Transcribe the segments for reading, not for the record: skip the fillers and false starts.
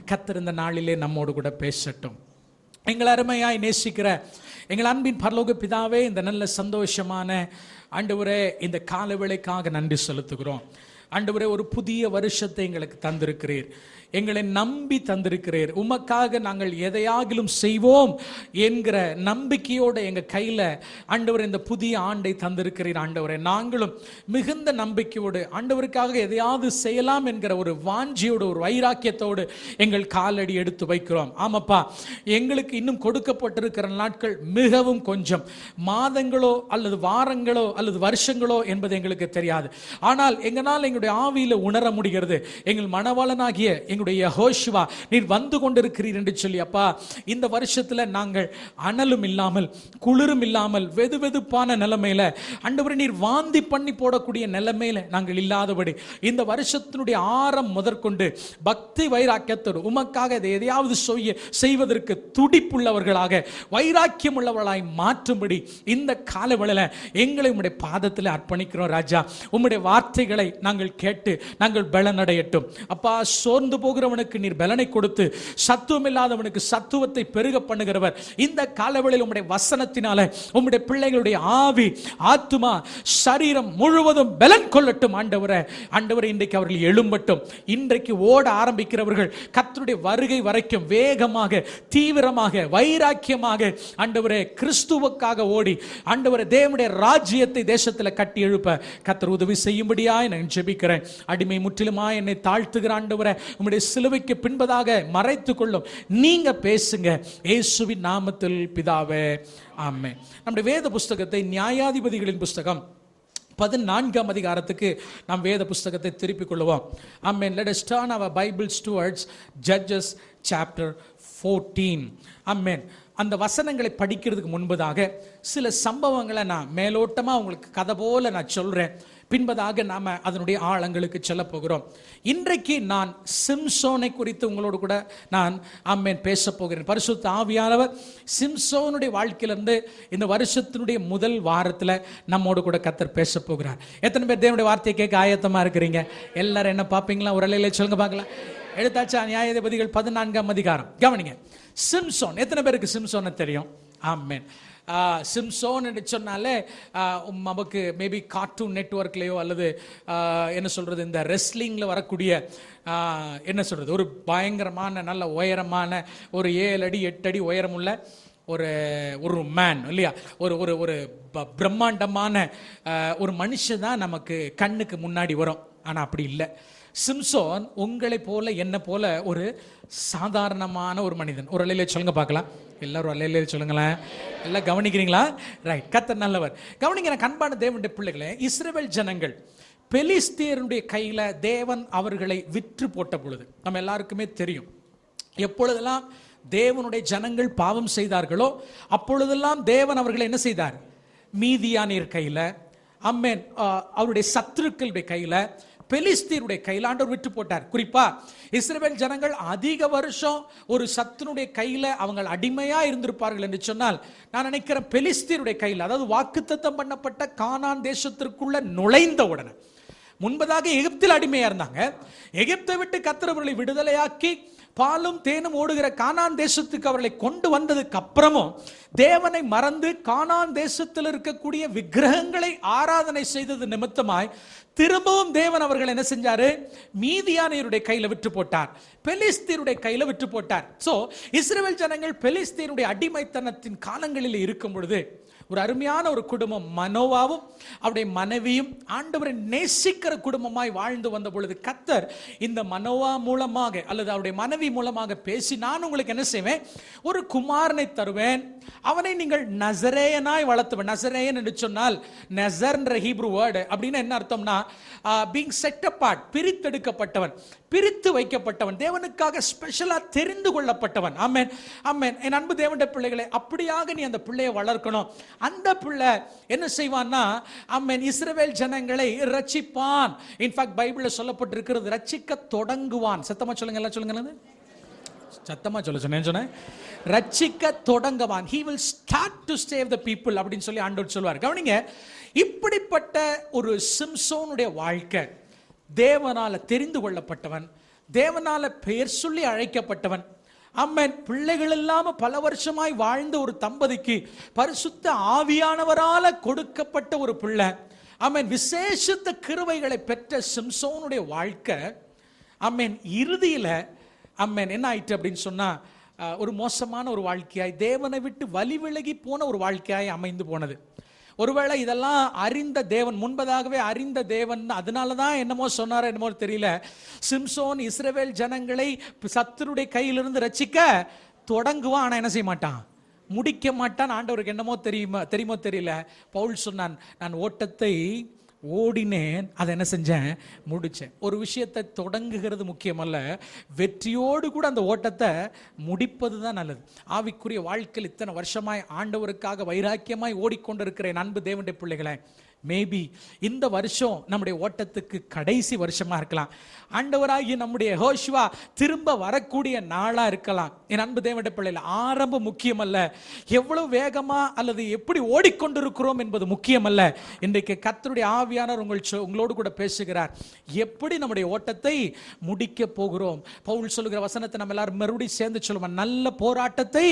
கர்த்தர் இந்த நாளிலே நம்மோடு கூட பேசட்டும். எங்கள் அருமையாய் நேசிக்கிற எங்கள் அன்பின் பரலோக பிதாவே, இந்த நல்ல சந்தோஷமான ஆண்டவரே இந்த காலவேளைக்காக நன்றி செலுத்துகிறோம். ஆண்டவரே, ஒரு புதிய வருஷத்தை எங்களுக்கு தந்திருக்கிறீர், எங்களை நம்பி தந்திருக்கிறீர். உமக்காக நாங்கள் எதையாகிலும் செய்வோம் என்கிற நம்பிக்கையோடு எங்கள் கையில் ஆண்டவர் இந்த புதிய ஆண்டை தந்திருக்கிறீர். ஆண்டவரே, நாங்களும் மிகுந்த நம்பிக்கையோடு ஆண்டவருக்காக எதையாவது செய்யலாம் என்கிற ஒரு வாஞ்சியோடு, ஒரு வைராக்கியத்தோடு எங்கள் காலடி எடுத்து வைக்கிறோம். ஆமாப்பா, எங்களுக்கு இன்னும் கொடுக்கப்பட்டிருக்கிற நாட்கள் மிகவும் கொஞ்சம், மாதங்களோ அல்லது வாரங்களோ அல்லது வருஷங்களோ என்பது எங்களுக்கு தெரியாது. ஆனால் எங்களால் எங்களுடைய ஆவியில் உணர முடிகிறது, எங்கள் மணவாளனாகிய எங்களுடைய யெகோஷுவா நீர் வந்து கொண்டிருக்கிறீர் என்று சொல்லி. அப்பா, இந்த வருஷத்துல நாங்கள் அனலும் இல்லாமல் குளிரும் இல்லாமல் வெதுவெதுப்பான நிலைமையில ஆண்டவரே நீர் வாந்தி பண்ணி போடக்கூடிய நிலைமையில நாங்கள் இல்லாதபடி இந்த வருஷத்தினுடைய ஆரம் முதற்கொண்டு பக்தி வைராக்கியத்தோடு உமக்காக எதையாவது செய்வதற்கு துடிப்புள்ளவர்களாக வைராக்கியம் உள்ளவர்களாய் மாற்றும்படி இந்த காலவேளையில எங்களை உம்முடைய பாதத்தில் அர்ப்பணிக்கிறோம். ராஜா, உம்முடைய வார்த்தைகளை நாங்கள் கேட்டு நாங்கள் பலனடையட்டும். அப்பா, சோர்ந்து போகிறவனுக்கு நீர் பலனை கொடுத்து சத்துவம் இல்லாதவனுக்கு சத்துவத்தை பெருக பண்ணுகிறவர். இந்த காலவேளையில் உம்முடைய வசனத்தினால உம்முடைய பிள்ளைகளுடைய ஆவி, ஆத்துமா, சரீரம் முழுவதும் பலன் கொள்ளட்டும். ஆண்டவரே, இன்றைக்கு அவர்கள் எழும்பட்டும். இன்றைக்கு ஓட ஆரம்பிக்கிறவர்கள் கர்த்தருடைய வருகை வரைக்கும் வேகமாக, தீவிரமாக, வைராக்கியமாக ஆண்டவரே கிறிஸ்துவுக்காக ஓடி ஆண்டவரே தேவனுடைய ராஜ்யத்தை தேசத்தில் கட்டி எழுப்ப கர்த்தர் உதவி செய்யும்படியாய் நான் ஜெபிக்கிறேன். அடிமை முற்றிலுமாய் என்னை தாழ்த்துகிற ஆண்டவரே, உம்முடைய சிலுவைக்கு பின்பதாக மறைத்துக் கொள்ளும். நீங்க பேசுங்க, இயேசுவின் நாமத்தில் பிதாவே, ஆமென். நம்முடைய வேத புஸ்தகத்தை நியாயாதிபதிகளின் புஸ்தகம் 14ஆம் அதிகாரத்துக்கு நாம் வேத புஸ்தகத்தை திருப்பிக் கொள்வோம். ஆமென். Let us turn our Bibles towards Judges chapter 14. ஆமென். அந்த வசனங்களை படிக்கிறதுக்கு முன்பதாக சில சம்பவங்களை நான் மேலோட்டமாக உங்களுக்கு கதை போல நான் சொல்றேன். பின்பதாக நாம அதனுடைய ஆழங்களுக்கு செல்ல போகிறோம். இன்றைக்கு நான் சிம்சோனை குறித்து உங்களோடு கூட நான் பேச போகிறேன். பரிசுத்த ஆவியானவர் சிம்சோனுடைய வாழ்க்கையிலிருந்து இந்த வருஷத்தினுடைய முதல் வாரத்தில் நம்மோடு கூட கர்த்தர் பேச போகிறார். எத்தனை பேர் தேவனுடைய வார்த்தையை கேட்க ஆயத்தமா இருக்கிறீங்க? எல்லாரும் என்ன பார்ப்பீங்களா? ஒரு அலையில சொல்லுங்க பார்க்கலாம். எடுத்தாச்சா? நியாயாதிபதிகள் 14ஆம் அதிகாரம் கவனிங்க. சிம்சோன், எத்தனை பேருக்கு சிம்சோனை தெரியும்? ஆமென். சிம்சோன் என்று சொன்னாலே நமக்கு மேபி கார்ட்டூன் நெட்வொர்க்லேயோ அல்லது என்ன சொல்றது, இந்த ரெஸ்லிங்கில் வரக்கூடிய என்ன சொல்றது, ஒரு பயங்கரமான நல்ல உயரமான ஒரு 7 அடி 8 அடி உயரமுள்ள ஒரு மேன் இல்லையா, ஒரு ஒரு பிரம்மாண்டமான ஒரு மனுஷன் தான் நமக்கு கண்ணுக்கு முன்னாடி வரும். ஆனால் அப்படி இல்லை. சிம்சோன் உங்களை போல என்ன போல ஒரு சாதாரணமான ஒரு மனிதன். ஒரு அலையில சொல்லுங்க பார்க்கலாம். எல்லாரும் அலையில சொல்லுங்களேன். எல்லாம் கவனிக்கிறீங்களா? ரைட். கர்த்தர் நல்லவர். கவனிக்கிற கண்பான தேவனுடைய பிள்ளைகளே, இஸ்ரவேல் ஜனங்கள் பெலிஸ்தியருடைய கையில தேவன் அவர்களை விற்று போட்ட பொழுது நம்ம எல்லாருக்குமே தெரியும், எப்பொழுதெல்லாம் தேவனுடைய ஜனங்கள் பாவம் செய்தார்களோ அப்பொழுதெல்லாம் தேவன் அவர்களை என்ன செய்தார்? மீதியானியர் கையில, ஆமென், அவருடைய சத்துருக்களுடைய கையில, பெலிஸ்தீருடைய கையில் ஆண்டவர் விட்டு போட்டார். குறிப்பா இஸ்ரவேல் ஜனங்கள் அதிக வருஷம் ஒரு சத்துனுடைய கையில அவங்க அடிமையா இருந்திருப்பார்கள் என்று சொன்னால், நான் நினைக்கிறேன் பெலிஸ்தீருடைய கையில், அதாவது வாக்குத்தத்தம் பண்ணப்பட்ட கானான் தேசத்திற்குள்ள நுழைந்த உடனே, முன்பதாக எகிப்தில் அடிமையா இருந்தாங்க, எகிப்தை விட்டு கர்த்தர் அவர்களை விடுதலையாக்கி பாலும் தேனும் ஓடுகிற கானான் தேசத்துக்கு அவர்களை கொண்டு வந்ததுக்கு அப்புறமும் தேவனை மறந்து கானான் தேசத்தில் இருக்கக்கூடிய விக்கிரகங்களை ஆராதனை செய்தது நிமித்தமாய் திரும்பவும் தேவன் அவர்கள் என்ன செஞ்சாரு? மீதியானியருடைய கையில விட்டு போட்டார், பெலிஸ்தீருடைய கையில விட்டு போட்டார். சோ இஸ்ரவேல் ஜனங்கள் பெலிஸ்தீருடைய அடிமைத்தனத்தின் காலங்களில் இருக்கும் பொழுது ஒரு அருமையான ஒரு குடும்பம், மனோவாவும் அவருடைய மனைவியும் ஆண்டவரை நேசிக்கிற குடும்பமாய் வாழ்ந்து வந்த பொழுது கர்த்தர் இந்த மனோவா மூலமாக அல்லது அவருடைய மனைவி மூலமாக பேசி, நான் உங்களுக்கு என்ன செய்வேன்? ஒரு குமாரனை தருவேன், அவனை நீங்கள் நசரேயனாய் வளர்த்துவேன். நசரேயன் என்று சொன்னால் நசர்ன்ற ஹீப்ரு வேர்டு அப்படின்னு என்ன அர்த்தம்னா, பீங் செட் அபார்ட், பிரித்தெடுக்கப்பட்டவன், பிரித்து வைக்கப்பட்டவன், தேவனுக்காக ஸ்பெஷலா தெரிந்து கொள்ளப்பட்டவன். ஆமென், ஆமென். என் அன்பு தேவனுடைய பிள்ளைகளே, அப்படியாக நீ அந்த பிள்ளையை வளர்க்கணும். அந்த பிள்ளை என்ன செய்வான்னா, ஆமென், இஸ்ரவேல் ஜனங்களை ரட்சிப்பான். இன்ஃபேக்ட் பைபிள்ல சொல்லப்பட்டிருக்கிறது, ரட்சிக்க தொடங்குவான். சத்தமா சொல்லுங்க, எல்லாம் சொல்லுங்க, சத்தமா சொன்னேன். ரட்சிக்க தொடங்குவான். he will start to save the people அப்படின்னு சொல்லி ஆண்டவர் சொல்வார். கவனிங்க, இப்படிப்பட்ட ஒரு சிம்சோனுடைய வாழ்க்கை, தேவனால தெரிந்து கொள்ளப்பட்டவன், தேவனால பெயர் சொல்லி அழைக்கப்பட்டவன். ஆமென். பிள்ளைகள் இல்லாம பல வருஷமாய் வாழ்ந்த ஒரு தம்பதிக்கு பரிசுத்த ஆவியானவரால கொடுக்கப்பட்ட ஒரு பிள்ளை. ஆமென். விசேஷித்த கிருபைகளை பெற்ற சிம்சோனுடைய வாழ்க்கை ஆமென் இறுதியில ஆமென் என்ன ஆயிட்டு அப்படின்னு சொன்னா ஒரு மோசமான ஒரு வாழ்க்கையாய், தேவனை விட்டு வழி விலகி போன ஒரு வாழ்க்கையாய் அமைந்து போனது. ஒருவேளை இதெல்லாம் அறிந்த தேவன், முன்பதாகவே அறிந்த தேவன், அதனால தான் என்னமோ சொன்னாரோ என்னமோ தெரியல, சிம்சோன் இஸ்ரவேல் ஜனங்களை சத்துருடைய கையிலிருந்து ரட்சிக்க தொடங்குவான், ஆனா என்ன செய்ய மாட்டான், முடிக்க மாட்டான். ஆண்டவருக்கு என்னமோ தெரியுமோ தெரியல. பவுல் சொன்னான், நான் ஓட்டத்தை ஓடினேன், அதை என்ன செஞ்சேன், முடிச்சேன். ஒரு விஷயத்தை தொடங்குகிறது முக்கியமல்ல, வெற்றியோடு கூட அந்த ஓட்டத்தை முடிப்பது தான் நல்லது. ஆவிக்குரிய வாழ்க்கையில் இத்தனை வருஷமாய் ஆண்டவருக்காக வைராக்கியமாய் ஓடிக்கொண்டிருக்கிற அன்பு தேவனுடைய பிள்ளைகளை, மேபி இந்த வருஷம் நம்முடைய ஓட்டத்துக்கு கடைசி வருஷமா இருக்கலாம். ஆண்டவராகி நம்முடைய யெகோஷுவா திரும்ப வரக்கூடிய நாளா இருக்கலாம். என் அன்பு தேவனுடைய பிள்ளைகள், ஆரம்பம் முக்கியமல்ல, எவ்வளவு வேகமா அல்லது எப்படி ஓடிக்கொண்டிருக்கிறோம் என்பது முக்கியமல்ல. இன்றைக்கு கர்த்தருடைய ஆவியானவர் உங்களோடு கூட பேசுகிறார். எப்படி நம்முடைய ஓட்டத்தை முடிக்க போகிறோம். பவுல் சொல்லுகிற வசனத்தை நம்ம எல்லாரும் மறுபடியும் சேர்ந்து சொல்லுவோம். நல்ல போராட்டத்தை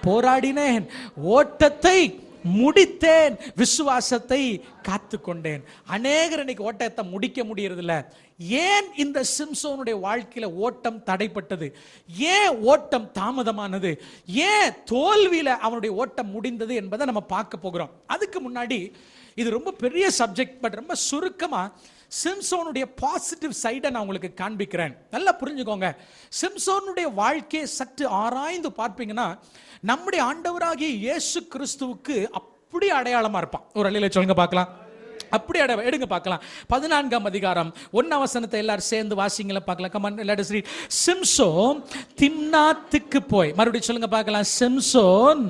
போராடினேன், ஓட்டத்தை முடித்தேன், விசுவாசத்தை காத்து கொண்டேன். அநேகர் இன்னைக்கு ஓட்டத்தை முடிக்க முடியறதில்ல. ஏன் இந்த சிம்சோனுடைய வாழ்க்கையில ஓட்டம் தடைப்பட்டது? ஏன் ஓட்டம் தாமதமானது? ஏன் தோல்வியில அவனுடைய ஓட்டம் முடிந்தது என்பதை நம்ம பார்க்க போகிறோம். அதுக்கு முன்னாடி இது ரொம்ப பெரிய சப்ஜெக்ட், பட் ரொம்ப சுருக்கமா சிம்சோனுடைய பாசிட்டிவ் சைடை நான் உங்களுக்கு காண்பிக்கிறேன். நல்லா புரிஞ்சுக்கோங்க. சிம்சோனுடைய வாழ்க்கையை சற்று ஆராய்ந்து பார்ப்பீங்கன்னா, நம்முடைய ஆண்டவராகிய இயேசு கிறிஸ்துவுக்கு அப்படி அடையாளமா இருப்பான். ஒரு அலையில சொல்லுங்க பார்க்கலாம். அப்படி எடுங்க பார்க்கலாம். 14ஆம் அதிகாரம் 1 வசனத்தை எல்லாரும் சேர்ந்து வாசிங்கள பார்க்கலாம். Come on, let us read. Samson திம்னாத்துக்கு போய், மறுபடியும் சொல்லுங்க பார்க்கலாம். சிம்சோன்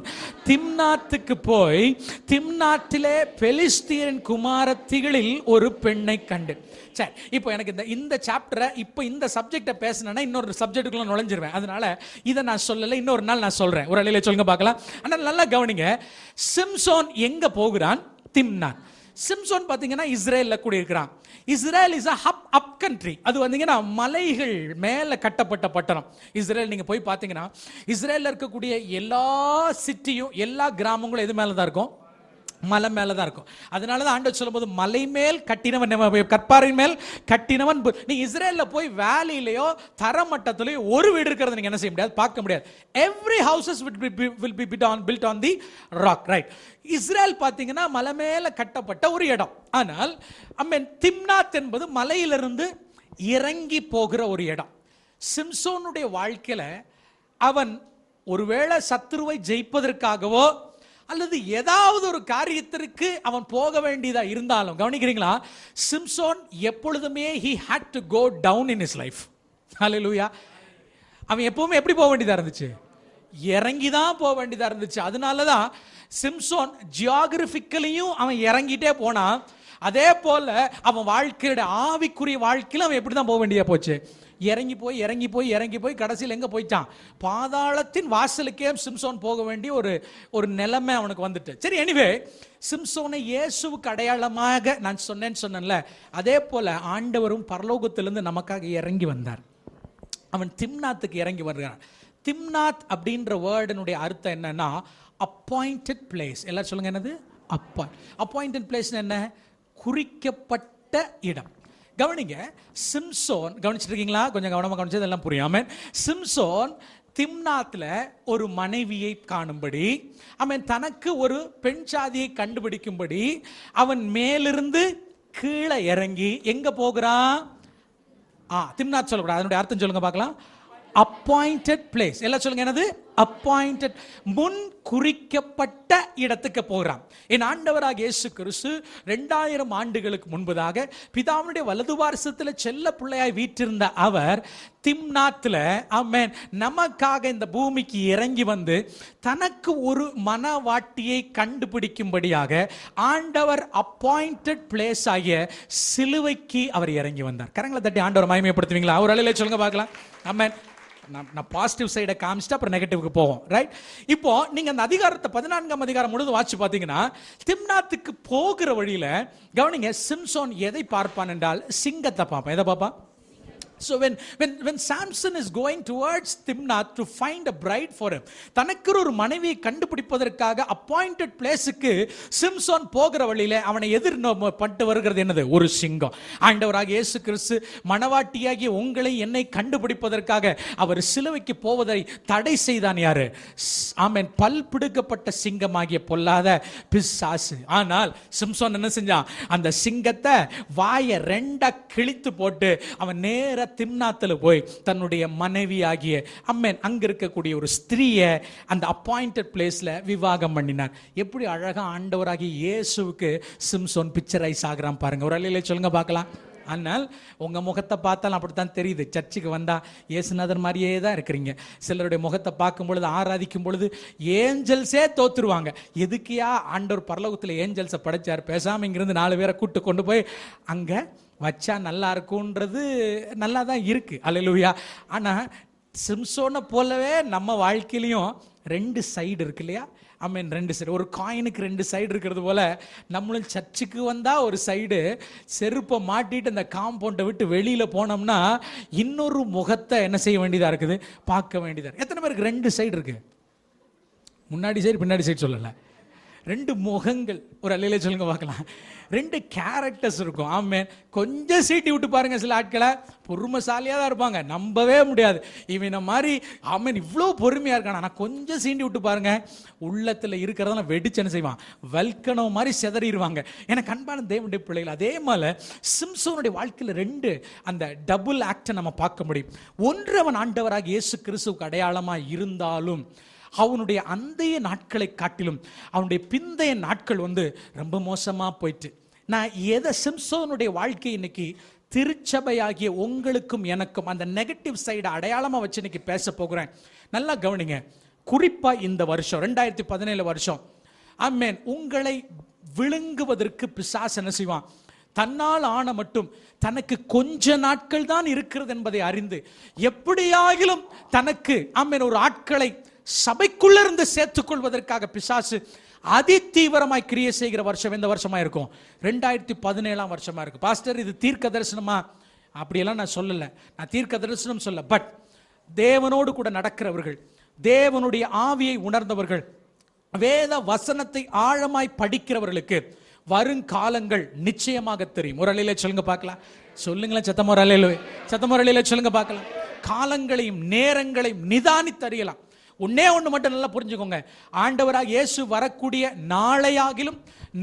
திம்னாத்துக்கு போய் திம்னாத்திலே பெலிஸ்தியரின் குமாரத்திகளில் ஒரு பெண்ணை கண்டு. சரி, இப்போ எனக்கு இந்த சாப்டரை இப்போ இந்த சப்ஜெக்டை பேசினேன்னா இன்னொரு சப்ஜெக்டுக்குள்ள நுழைஞ்சிருவேன். அதனால இதை நான் சொல்லலை, இன்னொரு நாள் நான் சொல்றேன். ஒரு அலையில சொல்லுங்க பார்க்கலாம். ஆனால் நல்லா கவனிங்க. சிம்சோன் எங்க போகிறான்? திம்னாத். சிம்சோன் பார்த்தீங்கன்னா இஸ்ரேலில் கூட இருக்கிறான். Israel is up country. அது வந்தீங்கன்னா மலைகள் மேலே கட்டப்பட்ட பட்டணம் இஸ்ரேல். நீங்கள் போய் பார்த்தீங்கன்னா இஸ்ரேலில் இருக்கக்கூடிய எல்லா சிட்டியும் எல்லா கிராமங்களும் எது மேலே தான் இருக்கும்? மலை மேலே தான் இருக்கும். அதனால தான் ஆண்டவர் சொல்லும்போது மலை மேல் கட்டினவன், கற்பாரின் மேல் கட்டினவன். நீ இஸ்ரேலில் போய் வேலியிலையோ தரமட்டத்திலேயோ ஒரு வீடு இருக்கிறத நீங்க என்ன செய்ய முடியாது, பார்க்க முடியாது. Every houses will be built on the rock, right? Israel பார்த்தீங்கன்னா மலை மேல கட்டப்பட்ட ஒரு இடம். ஆனால் திம்னாத் என்பது மலையிலிருந்து இறங்கி போகிற ஒரு இடம். சிம்சோனுடைய வாழ்க்கையில அவன் ஒருவேளை சத்துருவை ஜெயிப்பதற்காகவோ அல்லது ஏதாவது ஒரு காரியத்திற்கு அவன் போக வேண்டியதா இருந்தாலும், கவனிக்கிறீங்களா, சிம்சோன் எப்பொழுதுமே he had to go down in his life. ஹல்லேலூயா. அவன் எப்பவுமே எப்படி போக வேண்டியதா இருந்துச்சு? இறங்கி தான் போக வேண்டியதா இருந்துச்சு. அதனாலதான் சிம்சோன் ஜியோகிராபிக்கலியும் அவன் இறங்கிட்டே போனான். அதே போல அவன் வாழ்க்கையோட ஆவிக்குரிய வாழ்க்கையில அவன் எப்படிதான் போக வேண்டியதா போச்சு? இறங்கி போய் கடைசியில் எங்க போயிட்டான்? பாதாளத்தின் வாசலுக்கே சிம்சோன் போக வேண்டிய ஒரு நிலைமை அவனுக்கு வந்துட்டு. சரி, எனிவே, சிம்சோனை இயேசுவுக்கு அடையாளமாக நான் சொன்னேன்ல, அதே போல ஆண்டவரும் பரலோகத்திலிருந்து நமக்காக இறங்கி வந்தார். அவன் திம்னாத்துக்கு இறங்கி வருகிறான். திம்னாத் அப்படின்ற வேர்டினுடைய அர்த்தம் என்னன்னா அப்பாயிண்டட் பிளேஸ். எல்லாரும் சொல்லுங்க, என்னது? அப்பாயிண்டட் பிளேஸ் என்ன? குறிக்கப்பட்ட இடம். கவனிங்க, சிம்சோன், கவனிச்சிட்டு இருக்கீங்களா? கொஞ்சம் கவனமா கவனிச்சது எல்லாம் புரியாம. சிம்சோன் திம்னாத்ல ஒரு மனைவியை காணும்படி, அவன் தனக்கு ஒரு பெண் சாதியை கண்டுபிடிக்கும்படி அவன் மேலிருந்து கீழே இறங்கி எங்க போகிறான்? திம்னாத் சொல்லக்கூடாது, அதனுடைய அர்த்தம் சொல்லுங்க பார்க்கலாம். Appointed place. எல்லாம் சொல்லுங்க, என்னது? அப்பாயிண்டட், முன் குறிக்கப்பட்ட இடத்துக்கு போகிறான். என் ஆண்டவராக இயேசு கிறிஸ்து 2000 ஆண்டுகளுக்கு முன்பதாக பிதாவுடைய வலது வாரிசத்தில் செல்ல பிள்ளையாய் வீற்றிருந்த அவர் திம்னாத்ல ஆமென் நமக்காக இந்த பூமிக்கு இறங்கி வந்து தனக்கு ஒரு மனவாட்டியை கண்டுபிடிக்கும்படியாக ஆண்டவர் அப்பாயிண்டட் பிளேஸ் ஆகிய சிலுவைக்கு அவர் இறங்கி வந்தார். கரங்களை தட்டி ஆண்டவர் மகிமைப்படுத்துவீங்களா? ஒரு அலையில சொல்லுங்க பார்க்கலாம். ஆமென். நான் பாசிட்டிவ் சைடை காமிச்சிட்டு அப்புறம் நெகட்டிவ்க்கு போவோம், ரைட்? இப்போ நீங்க அந்த அதிகாரத்தை 14ஆம் அதிகாரம் முழுது வாட்சி பார்த்தீங்கன்னா, திம்னாத்துக்கு போகிற வழியில கவனிங்க, சிம்சோன் எதை பார்ப்பான் என்றால் சிங்கத்தை பார்ப்பான். எதை பார்ப்பான்? So when Samson is going towards Timnath to find a bride for him, தனக்கு ஒரு மனைவியை கண்டுபிடிப்பதற்காக அப்பாயிண்டட் பிளேஸுக்கு சிம்சோன் போகிற வழியில அவனை எதிர்நோக்கப்பட்டு வருகிறது என்னது? ஒரு சிங்கம். ஆண்டவராக இயேசு கிறிஸ்து மணவாட்டியாகிய உங்களை என்னை கண்டுபிடிப்பதற்காக அவர் சிலுவைக்கு போவதை தடை செய்தான் யாரு? ஆமென். பல் பிடுக்கப்பட்ட சிங்கமாகிய பொல்லாத பிசாசு. ஆனால் சிம்சோன் என்ன செஞ்சான்? அந்த சிங்கத்தை வாயை ரெண்டா கிழித்து போட்டு அவன் நேர திம்னாத்துல போய் தன்னுடைய மனைவி ஆகிய அம்மேன் அங்க இருக்கக்கூடிய ஒரு ஸ்திரீயை அந்த அப்பாயிண்டட் பிளேஸ்ல விவாகம் பண்ணினார். எப்படி அழகா ஆண்டவராகிய இயேசுவுக்கு சிம்சோன் பிக்சரைஸ் ஆகிறான் பாருங்க. ஒரு அலையில சொல்லுங்க பார்க்கலாம். ஆனால் உங்க முகத்தை பார்த்தாலும் அப்படித்தான் தெரியுது. சர்ச்சுக்கு வந்தா இயேசுநாதர் மாதிரியே தான் இருக்கிறீங்க. சிலருடைய முகத்தை பார்க்கும் பொழுது, ஆராதிக்கும் பொழுது ஏஞ்சல்ஸே தோத்துருவாங்க. எதுக்கியா ஆண்டவர் பரலோகத்தில் ஏஞ்சல்ஸை படைச்சார்? பேசாம இங்கிருந்து 4 பேரை கூட்டு கொண்டு போய் அங்க வச்சா நல்லா இருக்கும்ன்றது நல்லா தான் இருக்கு. அல்லேலூயா. ஆனா சிம்சோனை போலவே நம்ம வாழ்க்கையிலையும் 2 சைடு இருக்கு இல்லையா? ஆமென். 2 சைடு. ஒரு காயினுக்கு 2 சைடு இருக்கிறது போல நம்மளும் சர்ச்சுக்கு வந்தா ஒரு சைடு, செருப்பை மாட்டிட்டு அந்த காம்பவுண்டை விட்டு வெளியில போனோம்னா இன்னொரு முகத்தை என்ன செய்ய வேண்டியதா இருக்குது? பார்க்க வேண்டியதா. எத்தனை பேருக்கு 2 சைடு இருக்கு? முன்னாடி சைடு பின்னாடி சைடு சொல்லல, 2 முகங்கள். ஒரு அல்லையில சொல்லுங்க பார்க்கலாம். 2 கேரக்டர்ஸ் இருக்கும். ஆமென். கொஞ்சம் சீட்டி விட்டு பாருங்க, சில ஆட்களை பொறுமைசாலியாக தான் இருப்பாங்க, நம்பவே முடியாது. இவனை மாதிரி ஆமென் இவ்வளோ பொறுமையாக இருக்கான். ஆனால் கொஞ்சம் சீண்டி விட்டு பாருங்க, உள்ளத்தில் இருக்கிறதெல்லாம் வெடிச்சன்னு செய்வான், வல்கனோ மாதிரி செதறிடுவாங்க. எனக்கு அன்பான தேவனுடைய பிள்ளைகள், அதே மாதிரி சிம்சோனுடைய வாழ்க்கையில் 2 அந்த டபுள் ஆக்டை நம்ம பார்க்க முடியும். ஒன்று, அவன் ஆண்டவராக இயேசு கிறிஸ்துவுக்கு அடையாளமாக இருந்தாலும் அவனுடைய அந்தைய நாட்களை காட்டிலும் அவனுடைய பிந்தைய நாட்கள் ரொம்ப மோசமா போயிட்டு. நான் எதை சிம்சோனுடைய வாழ்க்கை இன்னைக்கு திருச்சபையாகிய உங்களுக்கும் எனக்கும் அந்த நெகட்டிவ் சைடு அடையாளமா வச்சு இன்னைக்கு பேச போகிறேன். நல்லா கவனிங்க. குறிப்பா இந்த வருஷம் 2017 வருஷம், ஆமென், உங்களை விழுங்குவதற்கு பிசாசு என்ன செய்வான்? தன்னால் ஆன மட்டும் தனக்கு கொஞ்ச நாட்கள் தான் இருக்கிறது என்பதை அறிந்து எப்படியாகிலும் தனக்கு ஆமென் ஒரு ஆட்களை சபைக்குள்ள இருந்து சேர்த்துக் கொள்வதற்காக பிசாசு அதி தீவிரமாய் கிரியை செய்கிற வருஷம் எந்த வருஷமா இருக்கும்? 2017 வருஷமா இருக்கு. பாஸ்டர், இது தீர்க்க தரிசனமா? அப்படியெல்லாம் நான் சொல்லல, நான் தீர்க்க தரிசனம் சொல்ல. பட் தேவனோடு கூட நடக்கிறவர்கள், தேவனுடைய ஆவியை உணர்ந்தவர்கள், வேத வசனத்தை ஆழமாய் படிக்கிறவர்களுக்கு வருங்காலங்கள் நிச்சயமாக தெரியும். ஒரு அலையில சொல்லுங்க பார்க்கலாம். சொல்லுங்களேன் சத்தமா, ஒரு அலையில, சத்தமா, ஒரு அலையில சொல்லுங்க பார்க்கலாம். காலங்களையும் நேரங்களையும் நிதானித்தறியலாம். ஒன்னே ஒன்று மட்டும் நல்லா புரிஞ்சுக்கோங்க. ஆண்டவராக இயேசு வரக்கூடிய நாளையாகிலும்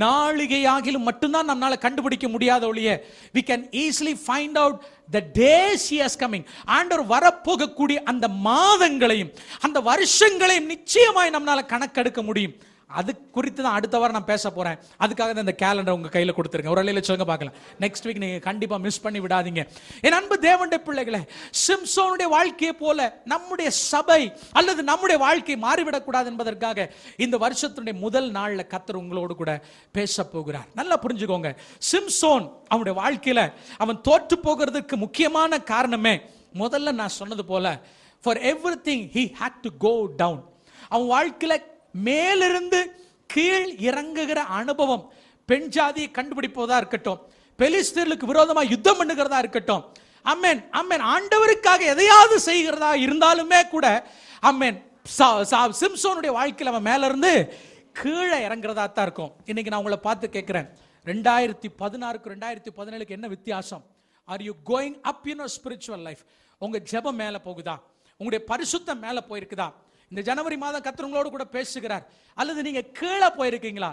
நாளிகையாகிலும் மட்டும்தான் நம்மளால கண்டுபிடிக்க முடியாத ஒழிய we can easily find out the days he is coming. ஆண்டவர் வரப்போகக்கூடிய அந்த மாதங்களையும் அந்த வருஷங்களையும் நிச்சயமாய் நம்மளால கணக்கெடுக்க முடியும். அது குறித்து தான் அடுத்த வாரம் நான் பேச போறேன். அதுக்காக தான் இந்த கேலண்டர் உங்க கையில கொடுத்துருங்க. ஒரு அலையில சொல்லுங்க பார்க்கலாம். நெக்ஸ்ட் வீக் நீங்க கண்டிப்பா மிஸ் பண்ணி விடாதீங்க. என் அன்பு தேவனுடைய பிள்ளைகளே, சிம்சோனுடைய வாழ்க்கையை போல நம்முடைய சபை அல்லது நம்முடைய வாழ்க்கை மாறிவிடக்கூடாது என்பதற்காக இந்த வருஷத்துடைய முதல் நாள்ல கர்த்தர் உங்களோடு கூட பேச போகிறார். நல்லா புரிஞ்சுக்கோங்க. சிம்சோன் அவனுடைய வாழ்க்கையில அவன் தோற்று போகிறதுக்கு முக்கியமான காரணமே, முதல்ல நான் சொன்னது போல, for everything he had to go down. அவன் வாழ்க்கையில மேலிருந்து கீழ் இறங்குகிற அனுபவம், பெண் ஜாதியை கண்டுபிடிப்பதா இருக்கட்டும், பெலிஸ்தர்களுக்கு விரோதமாக யுத்தம் பண்ணுகிறதா இருக்கட்டும், ஆமென் ஆமென், ஆண்டவருக்காக எதையாவது செய்கிறதா இருந்தாலுமே கூட, ஆமென், சிம்சோனுடைய வாழ்க்கையில் அவன் மேல இருந்து கீழே இறங்குறதா தான் இருக்கும். இன்னைக்கு நான் உங்களை பார்த்து கேட்கிறேன், 2016க்கு 2017க்கு என்ன வித்தியாசம்? Are you going up in your spiritual life? உங்க ஜெபம் மேல போகுதா? உங்களுடைய பரிசுத்தம் மேல போயிருக்குதா? இந்த ஜனவரி மாதம் கர்த்தர் உங்களோடு கூட பேசுகிறார். அல்லது நீங்க கீழே போயிருக்கீங்களா?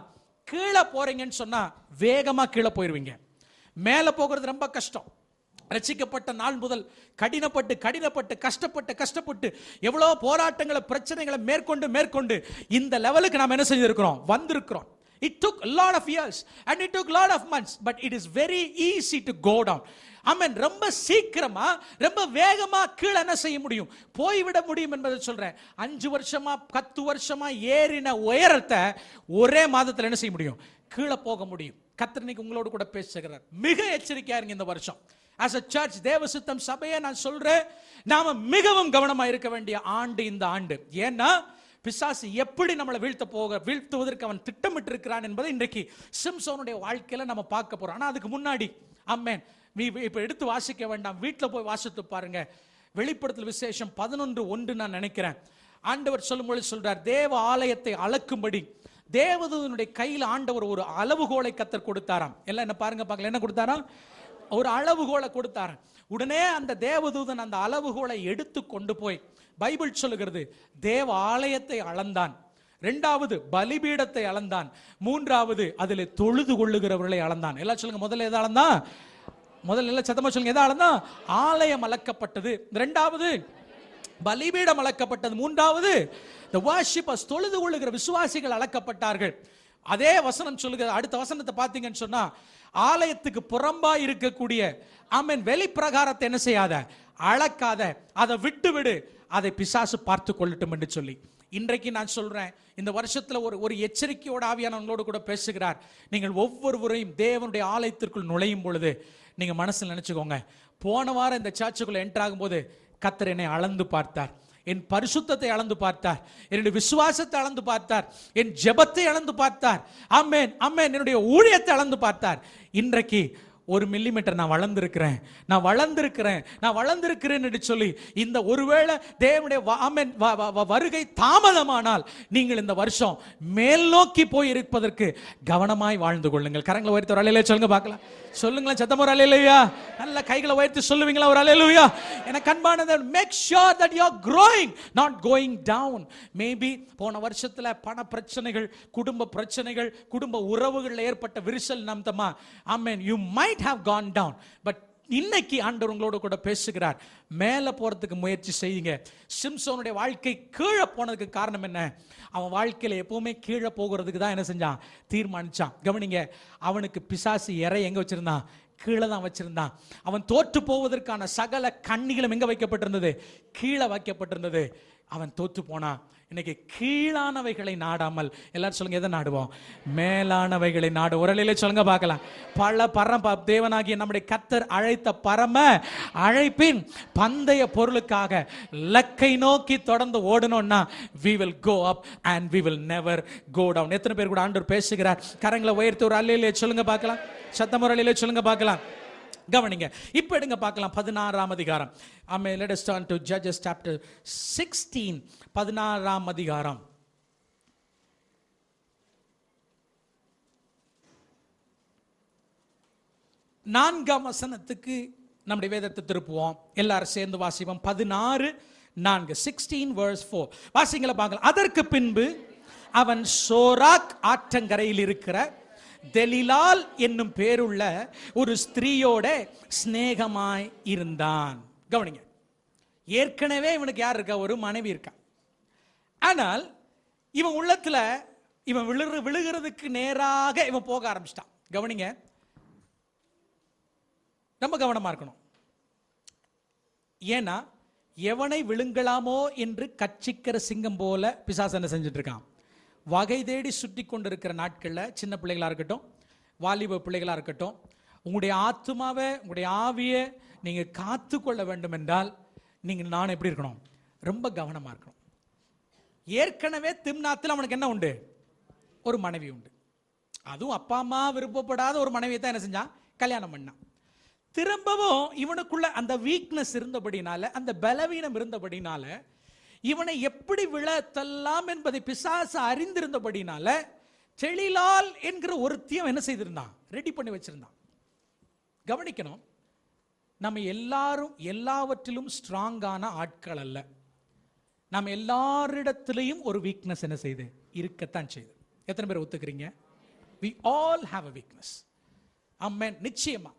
கீழே போறீங்கன்னு சொன்னா வேகமா கீழே போயிருவீங்க. மேல போகிறது ரொம்ப கஷ்டம். ரட்சிக்கப்பட்ட நாள் முதல் கடினப்பட்டு கஷ்டப்பட்டு எவ்வளவு போராட்டங்களை பிரச்சனைகளை மேற்கொண்டு இந்த லெவலுக்கு நாம் என்ன செஞ்சிருக்கிறோம்? வந்திருக்கிறோம். It took a lot of years and it took a lot of months, but it is very easy to go down. ஆமென். ரொம்ப சீக்கிரமா ரொம்ப வேகமா கீழே என்ன செய்ய முடியும்? போய்விட முடியும் என்பதை சொல்றேன். 5 வருஷமா 10 வருஷமா ஏறின உயரத்தை ஒரே மாதத்தில் என்ன செய்ய முடியும்? கீழே போக முடியும். கர்த்தர் இன்னைக்கு உங்களோடு கூட பேசுகிறார். மிக எச்சரிக்கையா இருங்க இந்த வருஷம். as a church, தேவசித்தம் சபையை நான் சொல்றேன், நாம மிகவும் கவனமா இருக்க வேண்டிய ஆண்டு இந்த ஆண்டு. ஏன்னா பிசாசு எப்படி நம்மளை வீழ்த்துவதற்கு அவன் திட்டமிட்டு இருக்கிறான் என்பதை இன்றைக்கு சிம்சோனுடைய வாழ்க்கையில நம்ம பார்க்க போறோம். ஆனா அதுக்கு முன்னாடி ஆமென், இப்ப எடுத்து வாசிக்க வேண்டாம், வீட்டில் போய் வாசித்து பாருங்க. வெளிப்படுத்தல் விசேஷம் 11:1 நான் நினைக்கிறேன். ஆண்டவர் சொல்லும்போது சொல்றார், தேவ ஆலயத்தை அளக்கும்படி தேவதூதனுடைய கையில் ஆண்டவர் ஒரு அளவுகோலை கத்தர் கொடுத்தாராம். எல்லாம் என்ன பாருங்க பார்க்கல, என்ன கொடுத்தாராம்? ஒரு அளவுகோலை கொடுத்தாராம். உடனே அந்த தேவதூதன் அந்த அளவுகோலை எடுத்து கொண்டு போய், பைபிள் சொல்லுகிறது, தேவ ஆலயத்தை அளந்தான். இரண்டாவது பலிபீடத்தை அளந்தான். மூன்றாவது அதில் தொழுது கொள்ளுகிறவர்களை அளந்தான். எல்லாம் சொல்லுங்க, முதல்ல எதை அளந்தான்? முதல்ல எல்லாம் சத்தமா சொல்லுங்க, எதை அளந்தான்? ஆலயம் அளக்கப்பட்டது. இரண்டாவது பலிபீடம் அளக்கப்பட்டது. மூன்றாவது the worshippers, தொழுது கொள்ளுகிற விசுவாசிகள் அளக்கப்பட்டார்கள். அதே வசனம் சொல்லுகிற அடுத்த வசனத்தை பார்த்தீங்கன்னு சொன்னா, ஆலயத்துக்கு புறம்பா இருக்கக்கூடிய ஆமென் வெளிப்பிரகாரத்தை என்ன செய்யாத, அளக்காத, அதை விட்டு விடு, அதை பிசாசு பார்த்து கொள்ளட்டும் என்று சொல்லி, இன்றைக்கு நான் சொல்றேன், இந்த வருஷத்துல ஒரு எச்சரிக்கையோட ஆவியானவங்களோடு கூட பேசுகிறார். நீங்கள் ஒவ்வொருவரையும் தேவனுடைய ஆலயத்திற்குள் நுழையும் பொழுது நீங்க மனசில் நினைச்சுக்கோங்க, போன வாரம் இந்த சர்ச்சுக்குள்ள என்டர் ஆகும்போது கர்த்தர் என்னை அளந்து பார்த்தார், என் பரிசுத்தத்தை அளந்து பார்த்தார், என்னுடைய விசுவாசத்தை அளந்து பார்த்தார், என் ஜெபத்தை அளந்து பார்த்தார், ஆமென் ஆமென், என்னுடைய ஊழியத்தை அளந்து பார்த்தார். இன்றைக்கு 1 மில்லிமீட்டர் நான் வளர்ந்திருக்கிறேன் என்று சொல்லி, இந்த ஒருவேளை தேவனுடைய வருகை தாமதமானால் நீங்கள் இந்த வருஷம் மேல் நோக்கி போய் இருப்பதற்கு கவனமாய் வாழ்ந்து கொள்ளுங்கள். கரங்களை உயர்த்தி ஒரு அல்லேலூயா சொல்லுங்க பார்க்கலாம். சொல்லுங்களேன் சத்தமா ஒரு அல்லேலூயா. நல்ல கைகளை உயர்த்தி சொல்லுவீங்களா ஒரு அல்லேலூயா? எனக்கு அன்பானது, make sure that you are growing, not going down. Maybe போன வருஷத்துல பண பிரச்சனைகள், குடும்ப பிரச்சனைகள், குடும்ப உறவுகளில் ஏற்பட்ட விரிசல் நிமித்தமா ஆமென் you might have gone down, but இன்னைக்கு ஆண்டவர் உங்களோட கூட பேசுகிறார், மேலே போறதுக்கு முயற்சி செய்யுங்க. சிம்சோனுடைய வாழ்க்கை கீழே போனதுக்கு காரணம் என்ன? அவன் வாழ்க்கையில எப்பவுமே கீழே போகிறதுக்கு தான் என்ன செஞ்சான்? தீர்மானிச்சான். கவனிங்க, அவனுக்கு பிசாசு இறை எங்க வச்சிருந்தான்? கீழே தான் வச்சிருந்தான். அவன் தோற்று போவதற்கான சகல கண்ணிகளும் எங்க வைக்கப்பட்டிருந்தது? கீழே வைக்கப்பட்டிருந்தது. அவன் தோற்று போனான். இன்னைக்கு கீழானவைகளை நாடாமல், எல்லாரும் சொல்லுங்க, எதை நாடுவோம்? மேலானவைகளை நாடு. உரலிலே சொல்லுங்க பார்க்கலாம். பல தேவனாகிய நம்முடைய கர்த்தர் அழைத்த பரம அழைப்பின் பந்தய பொருளுக்காக லக்கை நோக்கி தொடர்ந்து ஓடணும்னா we will go up and we will never go down. எத்தனை பேர் கூட ஆண்டவர் பேசுகிறார்? கரங்களை உயர்த்தி ஒரு அல்லேலூயா சொல்லுங்க பார்க்கலாம். சத்தம் ஒரு அல்லேலூயா சொல்லுங்க பார்க்கலாம். கவனிங்க, இப்ப எடுங்க பார்க்கலாம் 16ஆம் அதிகாரம். ஆமென். Let us turn to Judges chapter 16. 16ஆம் அதிகாரம். நான்காம் வசனத்துக்கு நம்முடைய வேதத்தை திருப்புவோம். எல்லாரும் சேர்ந்து வாசிப்போம். 16:4. 16 verse 4. வாசிங்கள பார்க்கலாம். அதற்கு பின்பு அவன் சோராக் ஆற்றங்கரையில் இருக்கிற தெலிலால் என்னும் பேருள்ள ஒரு ஸ்திரீயோட சிநேகமாய் இருந்தான். கவனிங்க, ஏற்கனவே இவனுக்கு யார் இருக்கா? ஒரு மனைவி இருக்கா. ஆனால் இவன் உள்ளத்துல இவன் விழுகிறதுக்கு நேராக இவன் போக ஆரம்பிச்சிட்டான். கவனிங்க, ரொம்ப கவனமா இருக்கணும். ஏன்னா எவனை விழுங்கலாமோ என்று கட்சிக்கிற சிங்கம் போல பிசாசு என்ன செஞ்சுட்டு இருக்கான்? வகை தேடி சுற்றி கொண்டிருக்கிற நாட்களில் சின்ன பிள்ளைகளாக இருக்கட்டும், வாலிப பிள்ளைகளாக இருக்கட்டும், உங்களுடைய ஆத்துமாவை, உங்களுடைய ஆவியை நீங்கள் காத்து கொள்ள வேண்டும் என்றால் நீங்கள் நான் எப்படி இருக்கணும்? ரொம்ப கவனமாக இருக்கணும். ஏற்கனவே திம்னாத்தில் அவனுக்கு என்ன உண்டு? ஒரு மனைவி உண்டு. அதுவும் அப்பா அம்மா விருப்பப்படாத ஒரு மனைவியை தான் என்ன செஞ்சான்? கல்யாணம் பண்ணான். திரும்பவும் இவனுக்குள்ள அந்த வீக்னஸ் இருந்தபடினால, அந்த பலவீனம் இருந்தபடினால, இவனை எப்படி விழத்தல்லாம் என்பதை பிசாசு அறிந்திருந்தபடினால தெலிலால் என்கிற ஒருத்தியம் என்ன செய்திருந்தான்? ரெடி பண்ணி வச்சிருந்தான். கவனிக்கணும், நம்ம எல்லாரும் எல்லாவற்றிலும் ஸ்ட்ராங்கான ஆட்கள் அல்ல. நம்ம எல்லாரிடத்திலையும் ஒரு வீக்னஸ் என்ன செய்து இருக்கத்தான் செய்யுது. எத்தனை பேர் ஒத்துக்கிறீங்க? we all have a weakness. ஆமென். நிச்சயமா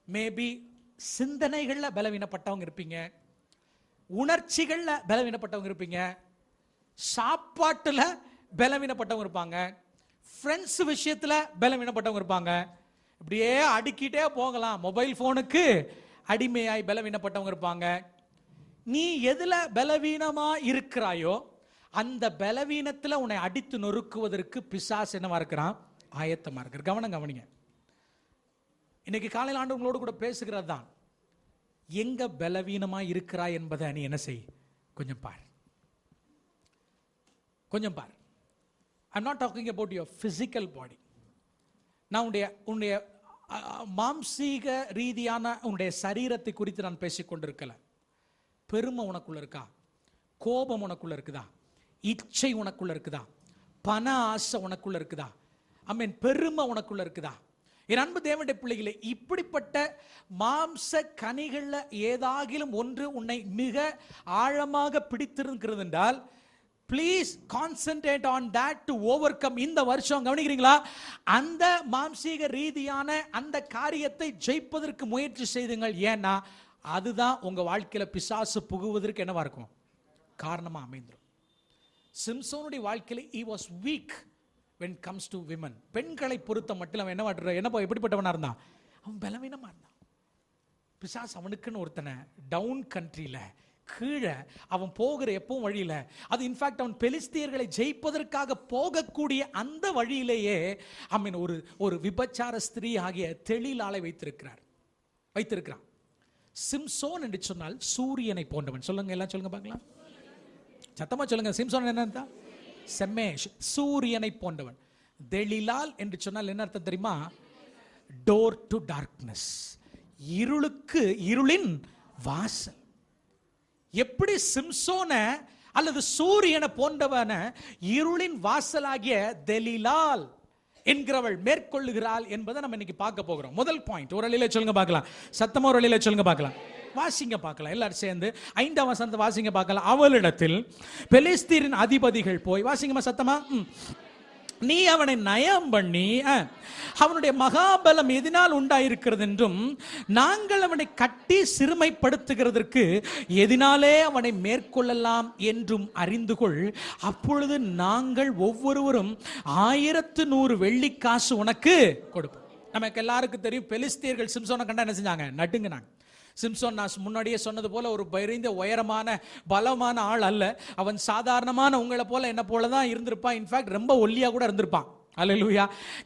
மேபி சிந்தனைகள்ல பலவீனப்பட்டவங்க இருப்பீங்க, உணர்ச்சிகள்ல பலவீனப்பட்டவங்க இருப்பீங்க, சாப்பாட்டுல பலவீனப்பட்டவங்க இருப்பாங்க, ஃப்ரெண்ட்ஸ் விஷயத்துல பலவீனப்பட்டவங்க இருப்பாங்க. இப்படியே அடுக்கிட்டே போகலாம். மொபைல் போனுக்கு அடிமையாய் பலவீனப்பட்டவங்க இருப்பாங்க. நீ எதுல பலவீனமா இருக்கிறாயோ அந்த பலவீனத்துல உன்னை அடித்து நொறுக்குவதற்கு பிசாசு என்னவா இருக்கிறான்? ஆயத்தமா இருக்கிற. கவனிங்க, இன்னைக்கு காலையில் ஆண்டு உங்களோடு கூட பேசுகிறது தான், எங்க பலவீனமா இருக்கிறாய் என்பதை நீ என்ன செய்? கொஞ்சம் பார். I'm not talking about your physical body. நான் உன்னுடைய மாம்சீக ரீதியான உன்னுடைய சரீரத்தை குறித்து நான் பேசிக்கொண்டிருக்கல. பெருமை உனக்குள்ள இருக்கா? கோபம் உனக்குள்ள இருக்குதா? இச்சை உனக்குள்ள இருக்குதா? பண ஆசை உனக்குள்ள இருக்குதா? ஆமென். பெருமை உனக்குள்ள இருக்குதா? என் அன்பு தேவனுடைய பிள்ளைகளே, இப்படிப்பட்ட மாம்ச கனிகள்ல ஏதாகிலும் ஒன்று உன்னை மிக ஆழமாக பிடித்திருக்கிறது என்றால், please concentrate on that to over come. இந்த வருஷம் கவனிக்கிறீங்களா, அந்த மாம்சீக ரீதியான அந்த காரியத்தை ஜெயிப்பதற்கு முயற்சி செய்துங்கள். ஏன்னா அதுதான் உங்க வாழ்க்கையில பிசாசு புகுவதற்கு என்னவா இருக்கும்? காரணமா அமைந்துரும். சிம்சோனுடைய வாழ்க்கையில he was weak when comes to women. பெண்களை பொறுத்த மட்டும் அவன் எப்படிப்பட்டவனா இருந்தான்? அவன் பலவீனமா இருந்தான். பிசாசு அவனுக்குன்னு ஒருத்தனை டவுன் கண்ட்ரியில கீழே அவன் போகிற எப்பவும் வழியில, அது இன்ஃபேக்ட் அவன் பெலிஸ்தியர்களை ஜெயிப்பதற்காக போகக்கூடிய அந்த வழியிலேயே அவன் ஒரு விபச்சார ஸ்திரீ ஆகிய தெளிலாளை வைத்திருக்கிறான். சிம்சோன் என்று சொன்னால் சூரியனை போன்றவன். சொல்லுங்க, எல்லாம் சொல்லுங்க பார்க்கலாம், சத்தமா சொல்லுங்க. சிம்சோன் என்ன? செம்மேஷ், சூரியனை போன்றவன். தெளிலால் என்று சொன்னால் என்ன அர்த்தம் தெரியுமா? டோர் டு டார்க்னஸ், இருளின் வாசல். எப்படி சிம்சோனை அல்லது சூரியனை போன்றவன இருளின் வாசலாகிய தெலிலால் என்கிறவள் மேற்கொள்ளுகிறாள் என்பதை நம்ம இன்னைக்கு பார்க்க போகிறோம். முதல் பாயிண்ட் ஒரு அழியில சொல்லுங்க பார்க்கலாம், சத்தமா ஒரு அழியில சொல்லுங்க பார்க்கலாம், வாசிங்க பார்க்கலாம், எல்லாரும் சேர்ந்து 5ஆம் வசனத்தை வாசிங்க பார்க்கலாம். அவளிடத்தில் பெலிஸ்தீரின் அதிபதிகள் போய், வாசிங்கம்மா சத்தமா, நீ அவனை நயம் பண்ணி அவனுடைய மகாபலம் எதனால் உண்டாயிருக்கிறது என்றும், நாங்கள் அவனை கட்டி சிறுமைப்படுத்துகிறதற்கு எதனாலே அவனை மேற்கொள்ளலாம் என்றும் அறிந்து கொள். அப்பொழுது நாங்கள் ஒவ்வொருவரும் 1100 வெள்ளிக்காசு உனக்கு கொடுப்போம். நமக்கு எல்லாருக்கும் தெரியும், பெலிஸ்தியர்கள் சிம்சோனை கண்டா என்ன செஞ்சாங்க? நடுங்கினாங்க. சிம்சோன் நான் முன்னாடியே சொன்னது போல ஒரு பெரிய உயரமான பலமான ஆள் அல்ல. அவன் சாதாரணமான உங்களை போல என்ன போல தான் இருந்திருப்பான். இன்ஃபேக்ட் ரொம்ப ஒல்லியா கூட இருந்திருப்பான். அல்லேலூயா.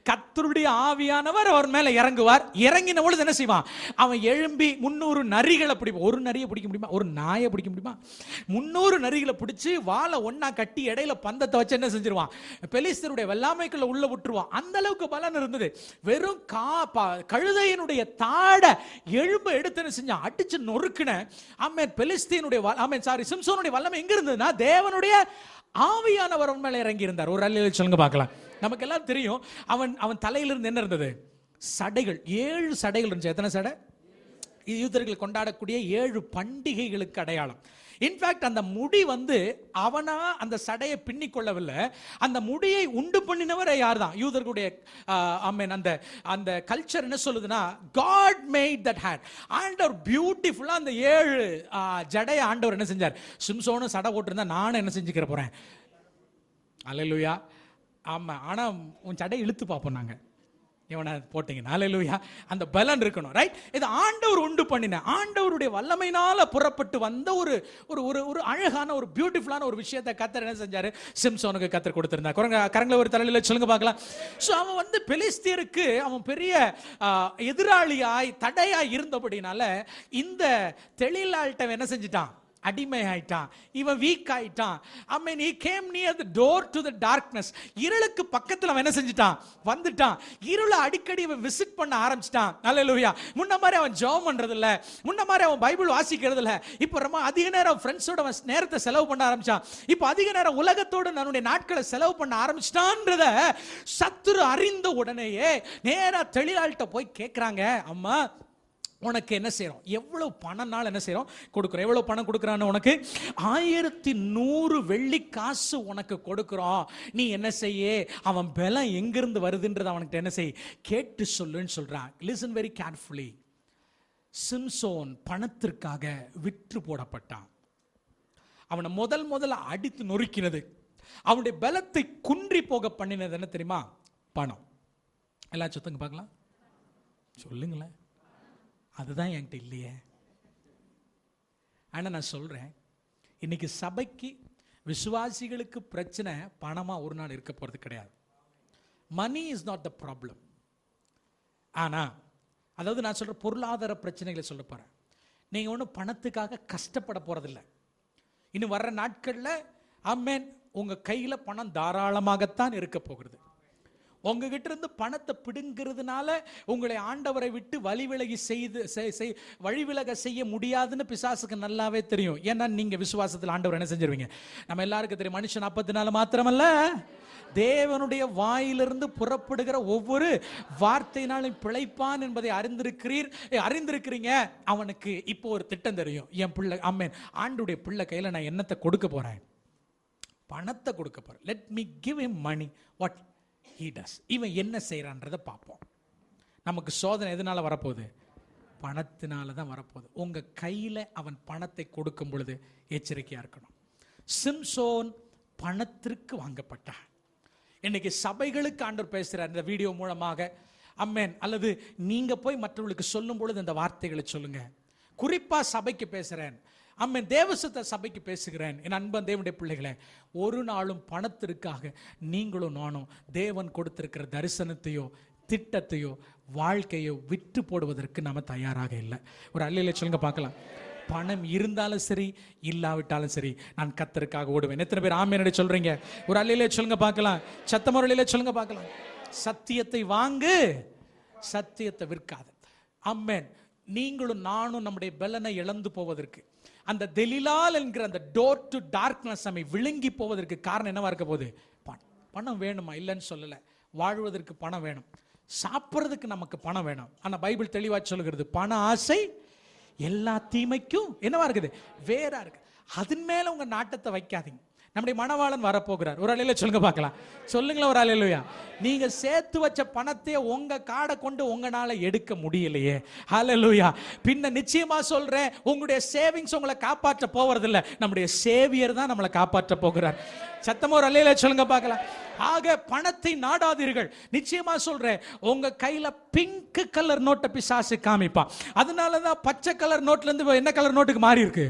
கர்த்தருடைய ஆவியானவர் அவர் மேல இறங்குவார். இறங்கின பொழுது என்ன செய்வான்? அவன் எழும்பி 300 நரிகளை பிடிப்பான். ஒரு நரியை பிடிக்க முடியுமா? ஒரு நாயை பிடிக்க முடியுமா? 300 நரிகளை பிடிச்சு வாழை ஒன்னா கட்டி இடையில பந்தத்தை வச்சு என்ன செஞ்சிருவான்? பெலிஸ்தருடைய வெள்ளாமைக்குள்ள உள்ள விட்டுருவான். அந்த அளவுக்கு பலன் இருந்தது. வெறும் கழுதையினுடைய தாட எழும்ப எடுத்து என்ன செஞ்சான்? அடிச்சு நொறுக்கின. சிம்சோனுடைய வல்லமை எங்க இருந்ததுன்னா, தேவனுடைய ஆவியானவர் அவன் மேல இறங்கி இருந்தார். ஒரு அல்லேலூயா சொல்லுங்க பார்க்கலாம். நமக்கு எல்லாம் தெரியும், அவன் தலையிலிருந்து என்ன இருந்தது? சடைகள், 7 சடைகள் இருந்துச்சு. எத்தனை சடை? யூதர்கள் கொண்டாடக்கூடிய 7 பண்டிகைகளுக்கு அடையாளம். இன்ஃபேக்ட் அந்த முடி அவனா அந்த சடையை பின்னி கொள்ளவில்லை. அந்த முடியை உண்டு பண்ணினவர் யார் தான்? யூதர்களுடைய அந்த கல்ச்சர் என்ன சொல்லுதுன்னா, God made that hat. ஆண்டவர் பியூட்டிஃபுல்லா அந்த 7 ஜடையை ஆண்டவர் என்ன செஞ்சார்? சிம்சோனும் சடை போட்டிருந்தா நானும் என்ன செஞ்சுக்கிற போறேன்? அல்லேலூயா. ஆமா, ஆனா உன் சடை இழுத்து பார்ப்போம் நாங்க, இவனை போட்டீங்கன்னா. அல்லேலூயா. அந்த பலன் இருக்கணும், ரைட்? இது ஆண்டவர் உண்டு பண்ணின, ஆண்டவருடைய வல்லமையினால புறப்பட்டு வந்த ஒரு ஒரு அழகான ஒரு பியூட்டிஃபுல்லான ஒரு விஷயத்தை கர்த்தர் என்ன செஞ்சாரு? சிம்சோனுக்கு கர்த்தர் கொடுத்திருந்தார். கரங்களை ஒரு தலையில சொல்லுங்க பார்க்கலாம். ஸோ அவன் பெலிஸ்தியருக்கு அவன் பெரிய எதிராளியாய் தடையாய் இருந்தபடினால இந்த தெளிலாள்கிட்ட என்ன செஞ்சிட்டான்? அடிமை ஆயிட்டான். இவன் வீக் ஆயிட்டான். I mean, he came near the door to the darkness. இருளுக்கு பக்கத்துல அவன் என்ன செஞ்சிட்டான்? வந்துட்டான். இருளை அடிக்கடி அவன் விசிட் பண்ண ஆரம்பிச்சிட்டான். அல்லேலூயா. முன்ன மாதிரி அவன் ஜெபம் பண்றது இல்ல, முன்ன மாதிரி அவன் பைபிள் வாசிக்கிறது இல்ல. இப்போ ரொம்ப அதிக நேரம் ஃப்ரெண்ட்ஸோட அவன் நேரத்தை செலவு பண்ண ஆரம்பிச்சான். இப்போ அதிக நேரம் உலகத்தோட தன்னுடைய நாட்களை செலவு பண்ண ஆரம்பிச்சிட்டான்றத சத்துரு அறிந்த உடனேயே நேரா தெளிவாள்கிட்ட போய் கேட்கிறாங்க, அம்மா உனக்கு என்ன செய்யறோம்? எவ்வளவு பணம்னாலும் என்ன செய்யறோம்? கொடுக்குறோம். எவ்வளவு பணம் கொடுக்குறான்னு? உனக்கு 1100 வெள்ளிக்காசு உனக்கு கொடுக்குறோம். நீ என்ன செய்ய? அவன் பலம் எங்கிருந்து வருதுன்றது அவனுக்கு என்ன செய்? கேட்டு சொல்லுன்னு சொல்றான். Listen very carefully. சிம்சோன் பணத்திற்காக விற்று போடப்பட்டான். அவனை முதல்ல அடித்து நொறுக்கினது, அவனுடைய பலத்தை குன்றி போக பண்ணினது என்ன தெரியுமா? பணம். எல்லாம் சொத்துங்க பார்க்கலாம், சொல்லுங்களேன். அதுதான் என்கிட்ட இல்லையே. ஆனால் நான் சொல்கிறேன், இன்னைக்கு சபைக்கு விசுவாசிகளுக்கு பிரச்சனை பணமாக ஒரு நாள் இருக்க போகிறது கிடையாது. Money is not the problem. ஆனால் அதாவது நான் சொல்கிற பொருளாதார பிரச்சனைகளை சொல்ல போகிறேன். நீங்கள் ஒன்றும் பணத்துக்காக கஷ்டப்பட போகிறதில்ல. இன்னும் வர்ற நாட்களில் ஆமென், உங்கள் கையில் பணம் தாராளமாகத்தான் இருக்க போகிறது. உங்ககிட்ட இருந்து பணத்தை பிடுங்கிறதுனால உங்களை ஆண்டவரை விட்டு வழிவிலக செய்ய முடியாதுன்னு பிசாசுக்கு நல்லாவே தெரியும். ஏன்னா நீங்க விசுவாசத்தில் ஆண்டவர் என்ன செஞ்சிருவீங்க? நம்ம எல்லாருக்கும் தெரியும், மனுஷன் அப்பத்தினால மாத்திரமல்ல தேவனுடைய வாயிலிருந்து புறப்படுகிற ஒவ்வொரு வார்த்தையினாலும் பிழைப்பான் என்பதை அறிந்திருக்கிறீங்க. அவனுக்கு இப்போ ஒரு திட்டம் தெரியும். என் பிள்ளை ஆண்டுடைய பிள்ளை கையில நான் என்னத்தை கொடுக்க போறேன்? பணத்தை கொடுக்க போறேன். Let me give him money. What he does, இவன் என்ன செய்யறான்றதை பார்ப்போம். நமக்கு சோதனை எதனால வரப்போகுது? பணத்தினால தான் வரப்போகுது. உங்க கையில அவன் பணத்தை கொடுக்கும் பொழுது எச்சரிக்கையா இருக்கணும். சிம்சோன் பணத்திற்கு வாங்கப்பட்டான். இன்னைக்கு சபைகளுக்கு ஆண்டவர் பேசுறார் இந்த வீடியோ மூலமாக. அம்மேன். அல்லது நீங்க போய் மற்றவர்களுக்கு சொல்லும் பொழுது இந்த வார்த்தைகளை சொல்லுங்க. குறிப்பா சபைக்கு பேசுறேன். அம்மேன். தேவசத்தை சபைக்கு பேசுகிறேன். என் அன்பன் தேவனுடைய பிள்ளைகளே, ஒரு நாளும் பணத்திற்காக நீங்களும் நானும் தேவன் கொடுத்திருக்கிற தரிசனத்தையோ திட்டத்தையோ வாழ்க்கையோ விட்டு போடுவதற்கு நாம தயாராக இல்லை. ஒரு அல்லையில சொல்லுங்க பார்க்கலாம். பணம் இருந்தாலும் சரி இல்லாவிட்டாலும் சரி நான் கர்த்தருக்காக ஓடுவேன். எத்தனை பேர் ஆமென் சொல்றீங்க? ஒரு அல்லையில சொல்லுங்க பார்க்கலாம். சத்தமுறையில சொல்லுங்க பார்க்கலாம். சத்தியத்தை வாங்கு, சத்தியத்தை விற்காத. ஆமென். நீங்களும் நானும் நம்முடைய பலனை இழந்து போவதற்கு, அந்த தெலிலால் என்கிற அந்த டோர் டு டார்க்னஸ் நம்மை விழுங்கி போவதற்கு காரணம் என்னவா இருக்க போகுது? பணம் வேணுமா? இல்லைன்னு சொல்லல. வாழ்வதற்கு பணம் வேணும், சாப்பிட்றதுக்கு நமக்கு பணம் வேணும். ஆனா பைபிள் தெளிவா சொல்லுகிறது, பண ஆசை எல்லா தீமைக்கும் என்னவா இருக்குது? வேறா இருக்கு. அதன் மேல உங்க நாட்டத்தை வைக்காதீங்க. நம்முடைய மணவாளன் வரப்போகிறார். ஒரு அலையில சொல்லுங்க பார்க்கலாம். சொல்லுங்களேன் ஒரு அலையிலயா. நீங்க சேர்த்து வச்ச பணத்தையே உங்க காடை கொண்டு உங்களால எடுக்க முடியலையே. ஹல்லேலூயா. பின்ன நிச்சயமா சொல்றேன், உங்களுடைய சேவிங்ஸ் உங்களை காப்பாற்ற போவதில்லை. நம்முடைய சேவியர் தான் நம்மளை காப்பாற்ற போகிறார். சத்தமா ஒரு அலையில சொல்லுங்க பார்க்கலாம். ஆக பணத்தை நாடாதீர்கள். நிச்சயமா சொல்றேன், உங்க கையில பிங்க் கலர் நோட்டை பிசாசு காமிப்பான். அதனாலதான் பச்சை கலர் நோட்ல இருந்து என்ன கலர் நோட்டுக்கு மாறி இருக்கு?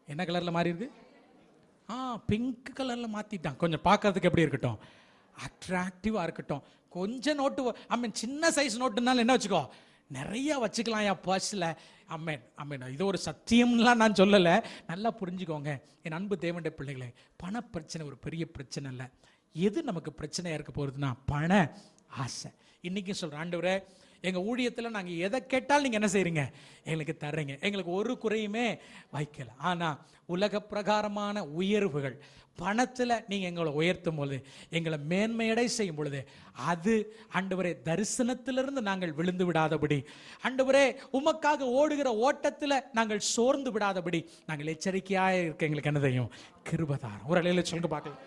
என்ன கலர்ல மாறி இருக்கு? பிங்க் கலர்ல மாத்திட்டான். கொஞ்சம் பார்க்கறதுக்கு எப்படி இருக்கட்டும்? அட்ராக்டிவா இருக்கட்டும். கொஞ்சம் நோட்டு சின்ன சைஸ் நோட்டுனால என்ன வச்சுக்கோ, நிறைய வச்சுக்கலாம் என் பர்ஸ்ல. அம்மேன். இது ஒரு சத்தியம்லாம் நான் சொல்லல, நல்லா புரிஞ்சுக்கோங்க என் அன்பு தேவனுடைய பிள்ளைகளே. பண பிரச்சனை ஒரு பெரிய பிரச்சனை இல்லை. எது நமக்கு பிரச்சனையா இருக்க போறதுன்னா பண ஆசை. இன்னைக்கு சொல்ற, ஆண்டவரே எங்க ஊழியத்துல நாங்க எதை கேட்டாலும் நீங்க என்ன செய்றீங்க? எங்களுக்கு தர்றீங்க. எங்களுக்கு ஒரு குறையுமே வைக்கல. ஆனா உலக பிரகாரமான உயர்வுகள் பணத்துல நீங்க எங்களை உயர்த்தும் பொழுது, எங்களை மேன்மையடை செய்யும் பொழுது, அது ஆண்டவரே தரிசனத்திலிருந்து நாங்கள் விழுந்து விடாதபடி, ஆண்டவரே உமக்காக ஓடுகிற ஓட்டத்துல நாங்கள் சோர்ந்து விடாதபடி நாங்கள் எச்சரிக்கையாக இருக்க எங்களுக்கு என்ன செய்யும்? கிருபைதாரும். ஒரு அலையில சொல்லுங்க பார்க்கலாம்.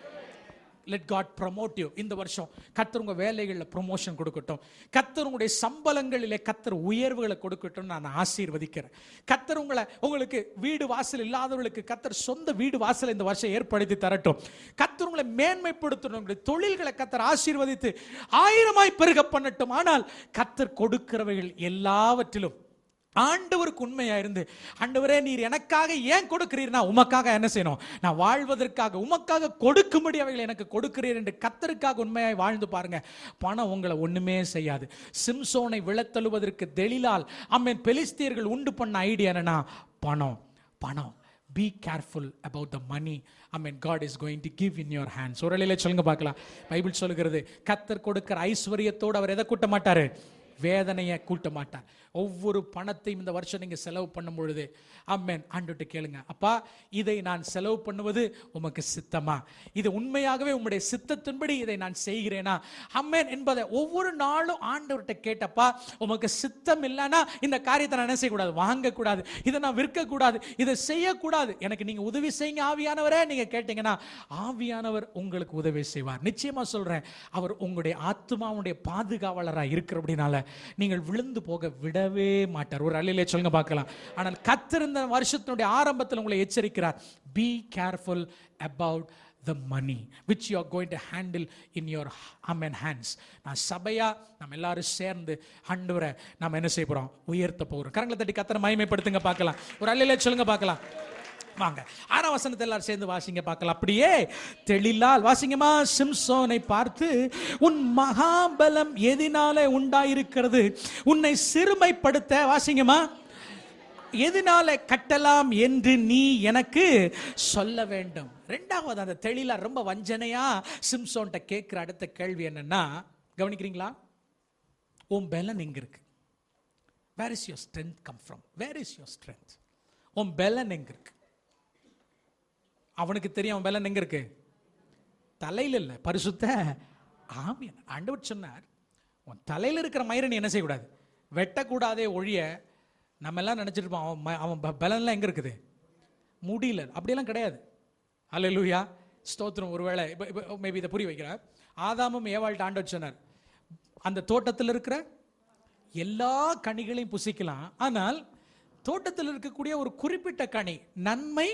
Let God promote you. இந்த வருஷம் கர்த்தர் உங்க வேலைகளில் ப்ரொமோஷன் கொடுக்கட்டும். கர்த்தர் உங்களுடைய சம்பளங்களிலே கர்த்தர் உயர்வுகளை கொடுக்கட்டும் நான் ஆசீர்வதிக்கிறேன். கர்த்தர் உங்களுக்கு வீடு வாசல் இல்லாதவர்களுக்கு கர்த்தர் சொந்த வீடு வாசல் இந்த வருஷம் ஏற்படுத்தி தரட்டும். கர்த்தர் உங்களை மேன்மைப்படுத்தணும். உங்களுடைய தொழில்களை கர்த்தர் ஆசீர்வதித்து ஆயிரமாய் பெருக பண்ணட்டும். ஆனால் கர்த்தர் கொடுக்கிறவைகள் எல்லாவற்றிலும் ஆண்டவருக்கு உண்மையா இருந்து, ஆண்டவரே நீர் எனக்காக ஏன் கொடுக்கிறீர்னா உமக்காக என்ன செய்யணும்? நான் வாழ்வதற்காக உமக்காக கொடுக்கும்படி அவைகளை எனக்கு கொடுக்கிறீர் என்று கர்த்தருக்காக உண்மையாய் வாழ்ந்து பாருங்க. பணம் உங்களை ஒண்ணுமே செய்யாது. சிம்சோனை விழத்தழுவதற்கு தெலிலால் பெலிஸ்தியர்கள் உண்டு பண்ண ஐடியா என்னன்னா பணம். Be careful about the money. God is going to give in your hands. ஒரு நிலையில சொல்லுங்க பார்க்கலாம். பைபிள் சொல்லுகிறது, கர்த்தர் கொடுக்கிற ஐஸ்வரியத்தோடு அவர் எதை கூட்ட மாட்டாரு? வேதனையை கூட்ட மாட்டார். ஒவ்வொரு பணத்தையும் இந்த வருஷம் நீங்க செலவு பண்ணும் பொழுது ஆண்டவர்கிட்ட கேளுங்க, அப்பா இதை நான் செலவு பண்ணுவது உமக்கு சித்தமா? இது உண்மையாகவே உம்முடைய சித்தத்தின்படி இதை நான் செய்கிறேனா என்பதை ஒவ்வொரு நாளும் ஆண்டவர்கிட்ட கேட்டப்பா, உமக்கு சித்தம் இல்லைன்னா இந்த காரியத்தை நான் என்ன செய்யக்கூடாது? வாங்கக்கூடாது, இதை நான் விற்கக்கூடாது, இதை செய்யக்கூடாது, எனக்கு நீங்க உதவி செய்யுங்க ஆவியானவரே நீங்க கேட்டீங்கன்னா ஆவியானவர் உங்களுக்கு உதவி செய்வார். நிச்சயமா சொல்றேன், அவர் உங்களுடைய ஆத்துமாவுடைய பாதுகாவலராக இருக்கிறபடினால நீங்கள் விழுந்து போக விடவே மாட்டார். ஒரு அல்லையிலே சொல்லுங்க பார்க்கலாம். ஆனால் கர்த்தர் இந்த வருஷத்தினுடைய ஆரம்பத்தில் உங்களை எச்சரிக்கிறார். Be careful about the money which you are going to handle in your hands. நான் சபையா நம்ம எல்லாரும் சேர்ந்து ஆண்டவரை நாம என்ன செய்ய போறோம்? உயர்த்த போறோம். கரங்களை தட்டி கர்த்தரை மகிமைப்படுத்துங்க பார்க்கலாம். ஒரு அல்லையிலே சொல்லுங்க பார்க்கலாம். வாங்க 6ஆம் வசனத்தை எல்லாரும் சேர்ந்து வாசிங்க பார்க்கலாம். அப்படியே தெளிலால் வாசிங்கம்மா. சிம்சோனை பார்த்து, உன் மகாபலம் எதினாலே உண்டாயிருக்கிறது? உன்னை சிறுமைப்படுத்த வாசிங்கம்மா. எதனால கட்டலாம் என்று நீ எனக்கு சொல்ல வேண்டும். ரெண்டாவது, அந்த தெளிலா ரொம்ப வஞ்சனையா சிம்சோன்ட்ட கேட்கிற அடுத்த கேள்வி என்னன்னா, கவனிக்கிறீங்களா? உன் பலன் எங்க இருக்கு? Where is your strength come from? Where is your strength? உன் பலன் எங்க இருக்கு? அவனுக்கு தெரியும் அவன் பலன் எங்க இருக்கு. தலையில இல்ல, பரிசுத்த ஆவியான. ஆண்டவர் சொன்னார், உன் தலையில இருக்கிற மயிரை நீ என்ன செய்யக்கூடாது, வெட்டக்கூடாதே ஒழிய. நம்ம எல்லாம் நினைச்சிட்டு இருப்போம் அவன் பலன்லாம் எங்க இருக்குது, முடியல. அப்படியெல்லாம் கிடையாது. அல்லேலூயா, ஸ்தோத்திரம். ஒருவேளை மேபி இதை புரிய வைக்கிறார். ஆதாமும் ஏவாள்கிட்ட ஆண்டவர் சொன்னார், அந்த தோட்டத்தில் இருக்கிற எல்லா கனிகளையும் புசிக்கலாம், ஆனால் தோட்டத்தில் இருக்கக்கூடிய ஒரு குறிப்பிட்ட கனி, நன்மை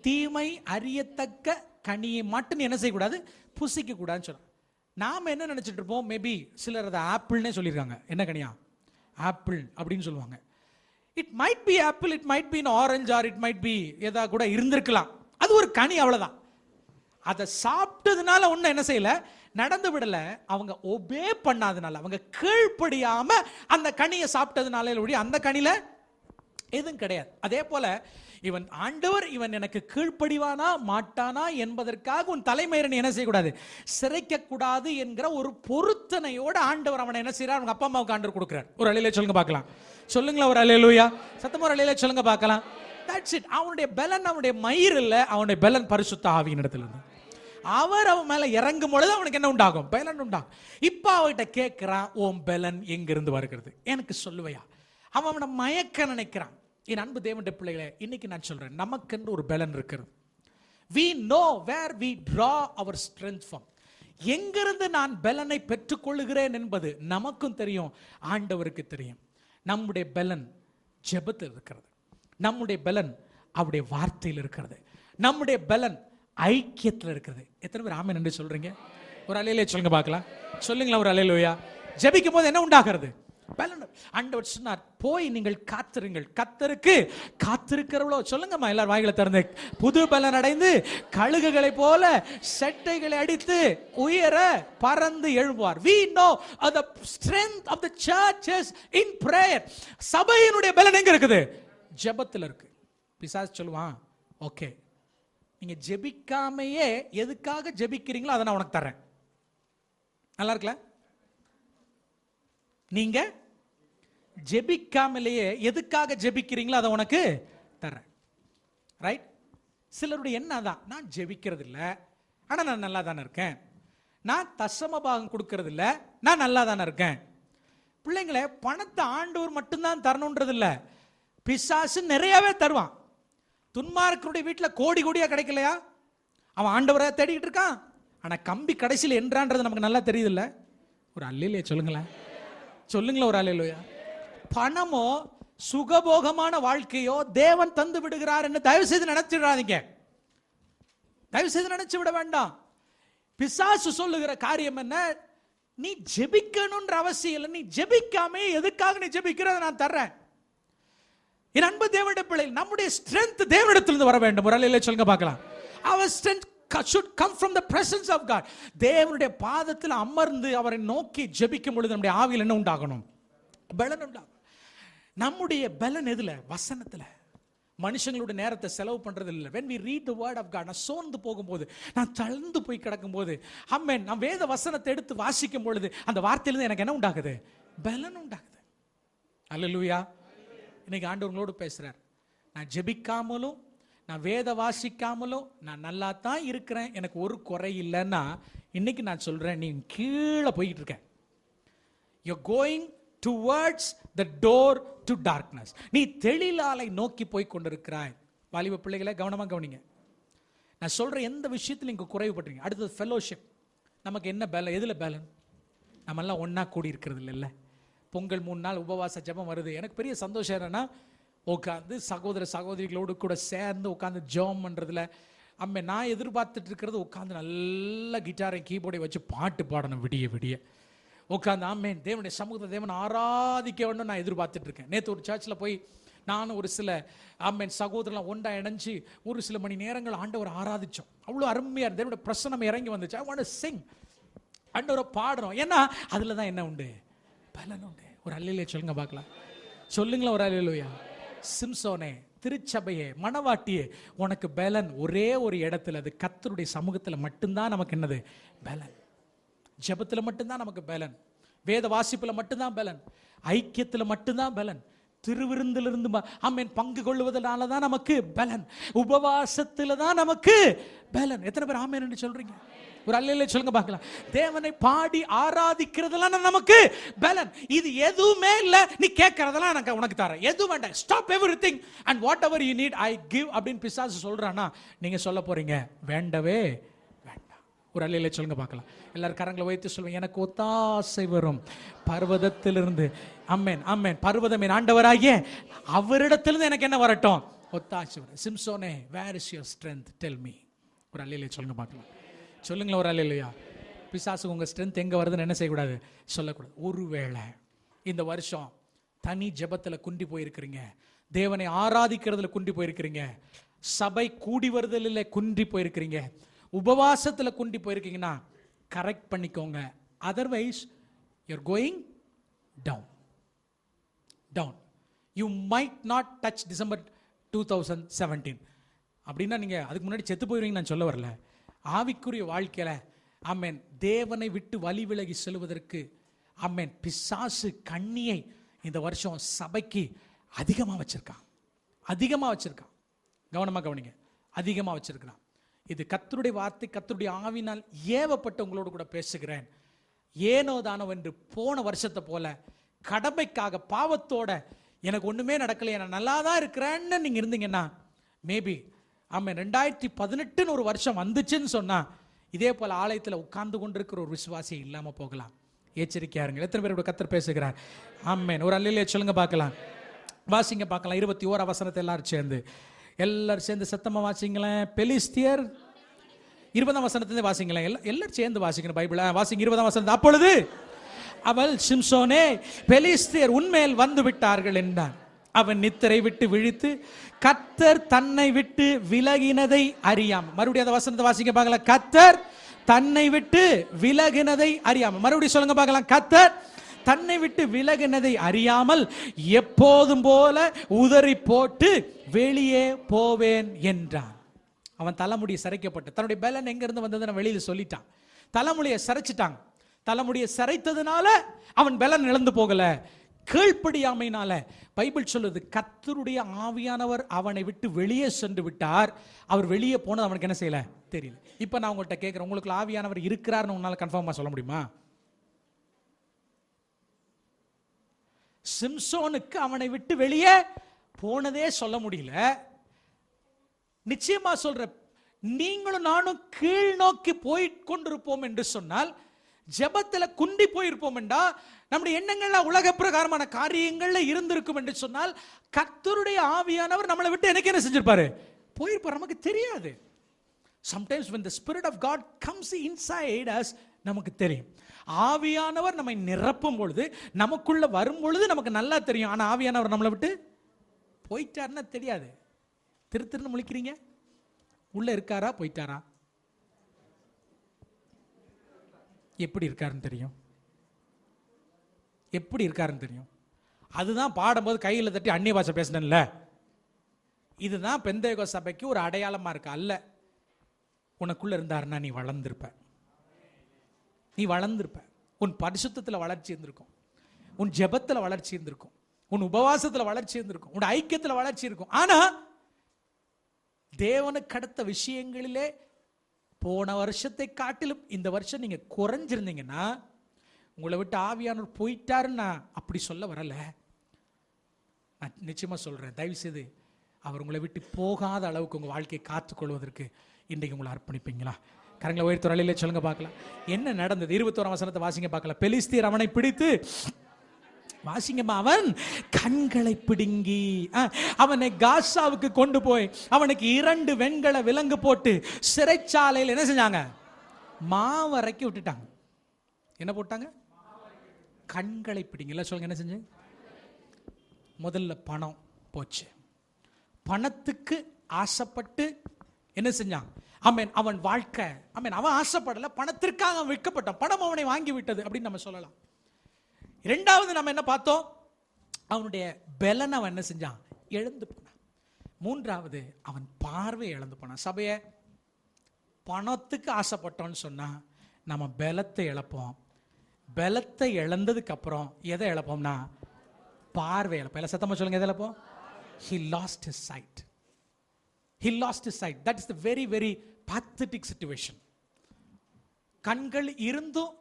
தீமை அறியத்தக்க கனியை மட்டும் நீ என்ன செய்யக்கூடாது, புசிக்க கூடாதுன்னு சொன்னார். நாம் என்ன நினைச்சிட்டு இருப்போம், மேபி சிலர் அதை ஆப்பிள்னே சொல்லியிருக்காங்க. என்ன கனியா? ஆப்பிள் அப்படின்னு சொல்லுவாங்க. It might be apple, it might be orange, R it might be ஏதா கூட இருந்திருக்கலாம். அது ஒரு கனி, அவ்வளவுதான். அதை சாப்பிட்டதுனால ஒன்றும் என்ன செய்யல, நடந்து விடல. அவங்க ஒபே பண்ணாதனால, அவங்க கீழ்ப்படியாம அந்த கனியை சாப்பிட்டதுனால அந்த கனியில எதுவும் கிடையாது. அதே போல இவன் ஆண்டவர் இவன் எனக்கு கீழ்ப்படிவானா மாட்டானா என்பதற்காக உன் தலைமயிரை என்ன செய்யக்கூடாது, சிரைக்க கூடாது என்கிற ஒரு பொருத்தனையோட ஆண்டவர் அவனை என்ன செய்யறார், அவங்க அப்பா அம்மாவுக்கு ஆண்டவர் கொடுக்கிறார். ஒரு அலையில சொல்லுங்க பார்க்கலாம். சொல்லுங்களா ஒரு அல்லேலூயா, சத்தமா ஒரு அலையில சொல்லுங்க பார்க்கலாம். That's it. அவனுடைய பலன் அவனுடைய மயிர் இல்ல, அவனுடைய பலன் பரிசுத்த ஆவியின் இடத்துல இருந்து. அவர் அவன் மேல இறங்கும் பொழுது அவனுக்கு என்ன உண்டாகும், பலன் உண்டாகும். இப்ப அவகிட்ட கேட்கிறான், உன் பலன் எங்கிருந்து வருகிறது எனக்கு சொல்லுவையா? அவன் அவனை மயக்க நினைக்கிறான். என் அன்பு தேவனுடைய பிள்ளைகளே, இன்னைக்கு நான் சொல்றேன், நமக்கென்று ஒரு பலன் இருக்கிறது. we know where we draw our strength from. எங்கிருந்து நான் பலனை பெற்றுக்கொள்ளுகிறேன் என்பது நமக்கும் தெரியும், ஆண்டவருக்கு தெரியும். நம்முடைய பலன் ஜெபத்தில் இருக்கிறது, நம்முடைய பலன் அவருடைய வார்த்தையில் இருக்கிறது, நம்முடைய பலன் ஐக்கியத்தில் இருக்கிறது. எத்தனை பேர் ஆமென் என்று சொல்றீங்க? ஒரு அல்லேலூயா சொல்லுங்க பார்க்கலாம். சொல்லுங்களா ஒரு அல்லேலூயா. ஜெபிக்கும் போது என்ன உண்டாகிறது, பலன். ஆண்டவர் சொன்னார், போய் நீங்கள் காத்திருங்கள், கர்த்தருக்கு காத்திருக்கிறவளோ. சொல்லுங்கம்மா எல்லாரும் வாய்களை திறந்து. புது பலன் அடைந்து கழுகுகளை போல செட்டைகளை அடித்து உயர பறந்து எழுவார். We know the strength of the church is in prayer. சபையினுடைய பலன் எங்க இருக்குது, ஜெபத்தில் இருக்கு. பிசாசு சொல்லுவான், ஓகே நீங்க ஜெபிக்காமையே எதுக்காக ஜெபிக்கிறீங்களோ அதை நான் உனக்கு தரேன். நல்லா இருக்குல்ல? நீங்க ஜெபிக்காமலேயே எதுக்காக ஜெபிக்கிறீங்களோ அதை உனக்கு தரேன். ரைட்? சிலருடைய என்ன தான், நான் ஜெபிக்கிறது இல்லை ஆனா நான் நல்லா தானே இருக்கேன், நான் தசம பாகம் கொடுக்கறது இல்லை நான் நல்லா தானே இருக்கேன். பிள்ளைங்களே, பணத்தை ஆண்டவர் மட்டும்தான் தரணுன்றது இல்லை, பிசாசு நிறையவே தருவான். துன்மார்க்கனுடைய வீட்டில் கோடி கோடியா கிடைக்கலையா, அவன் ஆண்டவரை தேடிக்கிட்டு இருக்கான். ஆனா கம்பி கடைசியில் என்றான்றது நமக்கு நல்லா தெரியுது இல்ல? ஒரு அல்லேலூயா சொல்லுங்களேன். சொல்லுங்களேன் ஒரு அல்லேலூயா. பணமோ சுகபோகமான வாழ்க்கையோ தேவன் தந்து விடுகிறார் என்று தயவு செய்து நினைச்சிடாதீங்க, தயவு செய்து நினைச்சு விட வேண்டாம். பிசாசு சொல்லுகிற காரியம் என்ன, நீ ஜெபிக்கணும்ன்ற அவசியம் இல்லை, நீ ஜெபிக்காமே எதுக்காக நீ ஜெபிக்கிறத நான் தர்றேன். என் அன்பு தேவனுடைய பிள்ளை, நம்முடைய ஸ்ட்ரென்த் தேவனிடத்திலிருந்து வர வேண்டும். ஒரு அல்லேலூயா சொல்லுங்க பார்க்கலாம். Our strength should come from the presence of God. தேவனுடைய பாதத்தில் அமர்ந்து அவரை நோக்கி ஜெபிக்கும் பொழுது நம்முடைய ஆவியில் என்ன உண்டாகணும், பலன் உண்டாகும். நம்முடைய பலன் எதுல, வசனத்துல. மனுஷங்களுடைய நேரத்தை செலவு பண்றது இல்லை. when we read the word of God, நான் சோர்ந்து போகும்போது, நான் தளர்ந்து போய் கிடக்கும் போது, ஆமென், நான் வேத வசனத்தை எடுத்து வாசிக்கும் பொழுது அந்த வார்த்தையிலிருந்து எனக்கு என்ன உண்டாகுது, பலன் உண்டாகுது. அல்லேலூயா. இன்னைக்கு ஆண்டவர்களோடு பேசுறார். நான் ஜெபிக்காமலும் நான் வேத வாசிக்காமலும் நான் நல்லா தான் இருக்கிறேன், எனக்கு ஒரு குறை இல்லைன்னா இன்னைக்கு நான் சொல்றேன், நீ கீழே போயிட்டு இருக்க. You're going towards the door to darkness. நீ தெளிலாலை நோக்கி போய் கொண்டிருக்கிறாய். வாலிப பிள்ளைகளை கவனமா கவனிங்க. நான் சொல்ற எந்த விஷயத்துல இங்க குறைவுபடுறீங்க. அடுத்தது ஃபெலோஷிப். நமக்கு என்ன பேலன், எதுல பேலன்? நம்ம எல்லாம் ஒன்னா கூடி இருக்கிறது இல்லைல்ல. பொங்கல் 3 நாள் உபவாச ஜெபம் வருது. எனக்கு பெரிய சந்தோஷம் என்னன்னா, உட்காந்து சகோதர சகோதரிகளோடு கூட சேர்ந்து உட்காந்து ஜெபம் பண்றதுல. அம்மே, நான் எதிர்பார்த்துட்டு இருக்கிறது உட்காந்து நல்ல கிட்டாரை கீபோர்டை வச்சு பாட்டு பாடணும் விடிய விடிய உட்காந்து. ஆமென், தேவனுடைய சமூகத்தை தேவனை ஆராதிக்க வேண்டும் நான் எதிர்பார்த்துட்டு இருக்கேன். நேற்று ஒரு சர்ச்சில் போய் நானும் ஒரு சில ஆமென் சகோதரலாம் ஒன்றா இணைஞ்சு ஒரு சில மணி நேரங்கள் ஆண்டவரை ஆராதிச்சோம். அவ்வளோ அருமையா தேவனுடைய பிரசன்னம் இறங்கி வந்துச்சு. I want to sing. ஆண்டவரை பாடுறோம். ஏன்னா அதுல தான் என்ன உண்டு, பலன் உண்டு. ஒரு அல்லேலூயா சொல்லுங்க பார்க்கலாம். சொல்லுங்களா ஒரு அல்லேலூயா. சிம்சோனே, திருச்சபையே, மணவாட்டியே, உனக்கு பலன் ஒரே ஒரு இடத்துல, அது கர்த்தருடைய சமூகத்துல மட்டும்தான் நமக்கு என்னது பலன். ஜெபத்துல மட்டும்தான் நமக்கு பலன், வேத வாசிப்புல மட்டும்தான் பலன், ஐக்கியத்துல மட்டும்தான் பலன், திருவிருந்திலிருந்து ஆமென் பங்கு கொள்வதனால தான் நமக்கு பலன், உபவாசத்துல தான் நமக்கு பலன். எத்தனை பேர் ஆமென் என்று சொல்றீங்க? ஒரு அல்லேலூயா சொல்லுங்க பார்க்கலாம். தேவனை பாடி ஆராதிக்கிறதெல்லாம் நமக்கு பலன். இது எதுவுமே இல்ல, நீ கேட்கறதெல்லாம் எனக்கு உனக்கு தரேன், எதுவும் வேண்டாம், stop everything and what ever you need I give அப்படின்னு பிசாசு சொல்றானா, நீங்க சொல்ல போறீங்க வேண்டவே வேண்டாம். ஒரு அல்லேலூயா சொல்லுங்க பார்க்கலாம். எல்லாரும் கரங்களை வைத்து சொல்லுங்க, எனக்கு ஒத்தாசை வரும் பர்வதத்திலிருந்து. ஆமென் ஆமென். பர்வதமே ஆண்டவராகிய அவரிடத்திலிருந்து எனக்கு என்ன வரட்டும்? ஒத்தாசை வரும். சிம்சோனே, where is your strength, tell me. ஒரு அல்லேலூயா சொல்லுங்க பார்க்கலாம். சொல்லுங்களேன் ஒரு அல்லேலூயா. பிசாசு உங்க ஸ்ட்ரென்த் எங்க வருதுன்னு என்ன செய்யக்கூடாது? சொல்லக்கூடாது. ஒருவேளை இந்த வருஷம் தனி ஜெபத்துல குண்டி போயிருக்கிறீங்க, தேவனை ஆராதிக்கிறதுல குண்டி போயிருக்கிறீங்க, சபை கூடி வருதலில் குண்டி போயிருக்கிறீங்க, உபவாசத்துல குண்டி போயிருக்கீங்கன்னா கரெக்ட் பண்ணிக்கோங்க. Otherwise you are going down. Down. You might not touch December 2017. அப்படின்னா நீங்க அதுக்கு முன்னாடி செத்து போயிருவீங்க நான் சொல்ல வரல. ஆவிக்குரிய வாழ்க்கையில ஆமென் தேவனை விட்டு வழி விலகி செல்வதற்கு ஆமென் பிசாசு கண்ணியை இந்த வருஷம் சபைக்கு அதிகமாக வச்சிருக்கான். அதிகமாக வச்சிருக்கான். கவனமாக கவனிங்க. அதிகமாக வச்சிருக்கிறான். இது கர்த்தருடைய வார்த்தை, கர்த்தருடைய ஆவினால் ஏவப்பட்டு உங்களோடு கூட பேசுகிறேன். ஏனோ தானோ என்று போன வருஷத்தை போல கடமைக்காக பாவத்தோட எனக்கு ஒண்ணுமே நடக்கலையே, நான் நல்லா தான் இருக்கிறேன்னு நீங்க இருந்தீங்கன்னா மேபி ஆமாம் 2018 ஒரு வருஷம் வந்துச்சுன்னு சொன்னா இதே போல ஆலயத்தில் உட்கார்ந்து கொண்டிருக்கிற ஒரு விசுவாசி இல்லாம போகலாம். எச்சரிக்கையா இருங்க. எத்தனை பேரோட கர்த்தர் பேசுகிறார்? ஆமென். ஒரு அல்லேலூயா சொல்லுங்க பார்க்கலாம். வாசிங்க பார்க்கலாம். 21 வசனத்தை எல்லாரும் சேர்ந்து சத்தமா வாசிங்களேன். பெலிஸ்தியர் 20 வசனத்திலிருந்து வாசிங்களேன். எல்லாரும் சேர்ந்து வாசிக்கணும் பைபிளை. வாசிங்க 20 வசனத்தை. அப்பொழுது அவள், சிம்சோனே, பெலிஸ்தியர் உன்மேல் வந்து விட்டார்கள் என்றான். அவன் நித்திரை விட்டு விழித்து கர்த்தர் தன்னை விட்டு விலகினதை அறியாம. மறுபடியும் அந்த வசனத்தை வாசிக்க பார்க்கலாம். கர்த்தர் தன்னை விட்டு விலகினதை அறியாமல். மறுபடியும் சொல்லுங்க பார்க்கலாம். கர்த்தர் தன்னை விட்டு விலகினதை அறியாமல் எப்போதும் போல உதறி போட்டு வெளியே போவேன் என்றான். அவன் தலைமுடியை சிரைக்கப்பட்டு தன்னுடைய பலன் எங்க இருந்து வந்ததுன்னு வெளியில சொல்லிட்டான். தலைமுடியை சிரைச்சிட்டாங்க. தலைமுடியை சிரைத்ததுனால அவன் பலன் இழந்து போகல, கீழ்ப்படியாமையினால. பைபிள் சொல்லுது கர்த்தருடைய ஆவியானவர் அவனை விட்டு வெளியே சென்று விட்டார். அவர் வெளியே போனது அவனுக்கு என்ன செய்யல தெரியல. இப்ப நான் உங்கள்கிட்ட கேட்கிறேன், உங்களுக்கு ஆவியானவர் இருக்கிறார்னு உன்னால கன்ஃபார்மா சொல்ல முடியுமா? சிம்சோனுக்கு அவனை விட்டு வெளியே போனதே சொல்ல முடியல. நிச்சயமா சொல்ற, நீங்களும் நானும் கீழ் நோக்கி போய் கொண்டிருப்போம் என்று சொன்னால், ஜெபத்துல குண்டி போயிருப்போம் என்றா, நம்முடைய எண்ணங்கள்ல உலக பிரகாரமான காரியங்கள்ல இருந்திருக்கும் என்று சொன்னால், கர்த்தருடைய ஆவியானவர் நம்மளை விட்டு எனக்கு என்ன செஞ்சிருப்பாரு? போயிருப்பார். நமக்கு தெரியாது. Sometimes when the Spirit of God comes inside us, நமக்கு தெரியும். ஆவியானவர் நம்மை நிரப்பும் பொழுது, நமக்குள்ள வரும் பொழுது நமக்கு நல்லா தெரியும். ஆனா ஆவியானவர் நம்மளை விட்டு போயிட்டாருன்னா தெரியாது. திருன்னு முழிக்கிறீங்க. உள்ள இருக்காரா போயிட்டாரா? எப்படி இருக்காருன்னு தெரியும். எப்படி இருக்காருன்னு தெரியும். அதுதான் பாடும்போது கையில் தட்டி அந்நிய பாஷை பேசினேன்ல, இதுதான் பெந்தேகோ சபைக்கு ஒரு அடையாளமா இருக்கு. அல்ல, உனக்குள்ள இருந்தாருன்னா நீ வளர்ந்திருப்ப. நீ வளர்ந்திருப்ப. உன் பரிசுத்தத்தில் வளர்ச்சி இருந்திருக்கும், உன் ஜெபத்தில் வளர்ச்சி இருந்திருக்கும், உன் உபவாசத்தில் வளர்ச்சி இருந்திருக்கும், உன் ஐக்கியத்தில் வளர்ச்சி இருக்கும். ஆனா தேவனுக்கு அடுத்த விஷயங்களிலே போன வருஷத்தை காட்டிலும் இந்த வருஷம் நீங்க குறைஞ்சிருந்தீங்கன்னா, உங்களை விட்டு ஆவியானவர் போயிட்டாருன்னு நான் அப்படி சொல்ல வரல. நான் நிச்சயமா சொல்றேன், தயவு செய்து அவர் உங்களை விட்டு போகாத அளவுக்கு உங்க வாழ்க்கையை காத்துக்கொள்வதற்கு இன்றைக்கு உங்களை அர்ப்பணிப்பீங்களா? கரங்களை உயர்த்தி அலையிலே சொல்லுங்க பார்க்கலாம். என்ன நடந்தது? 21 வசனத்தை வாசிங்க பார்க்கலாம். பெலிஸ்தியர் அவனை பிடித்து, வாசிங்கம்மா, அவன் கண்களை பிடுங்கி அவனை காசாவுக்கு கொண்டு போய் அவனுக்கு 2 வெண்கல விலங்கு போட்டு சிறைச்சாலையில் என்ன செஞ்சாங்க? மாவரைக்கு விட்டுட்டாங்க. என்ன போட்டாங்க? கண்களை பிடிங்கல சொல்லுங்க. என்ன செஞ்சு? முதல்ல பணம் போச்சு. பணத்துக்கு ஆசைப்பட்டு என்ன செஞ்சான்? ஆமென். அவன் வாழ்க்கை, ஆமென், அவன் ஆசைப்படல, பணத்திற்காக அவன் விற்கப்பட்டான். பணம் அவனை வாங்கி விட்டது அப்படின்னு நம்ம சொல்லலாம். இரண்டாவது நம்ம என்ன பார்த்தோம்? அவனுடைய பலனை அவன் என்ன செஞ்சான்? இழந்து போனான். மூன்றாவது, அவன் பார்வை இழந்து போனான். சபையை, பணத்துக்கு ஆசைப்பட்டோன்னு சொன்னா நம்ம பலத்தை இழப்போம். பலத்தை இழந்ததுக்கு அப்புறம் எதை இழப்போம்னா பார்வை இழப்போம். எல்லாம் சத்தமா சொல்லுங்க, எதை இழப்போம்? He lost his sight. He lost his sight. That is the very very pathetic situation. கண்கள் இருந்தும்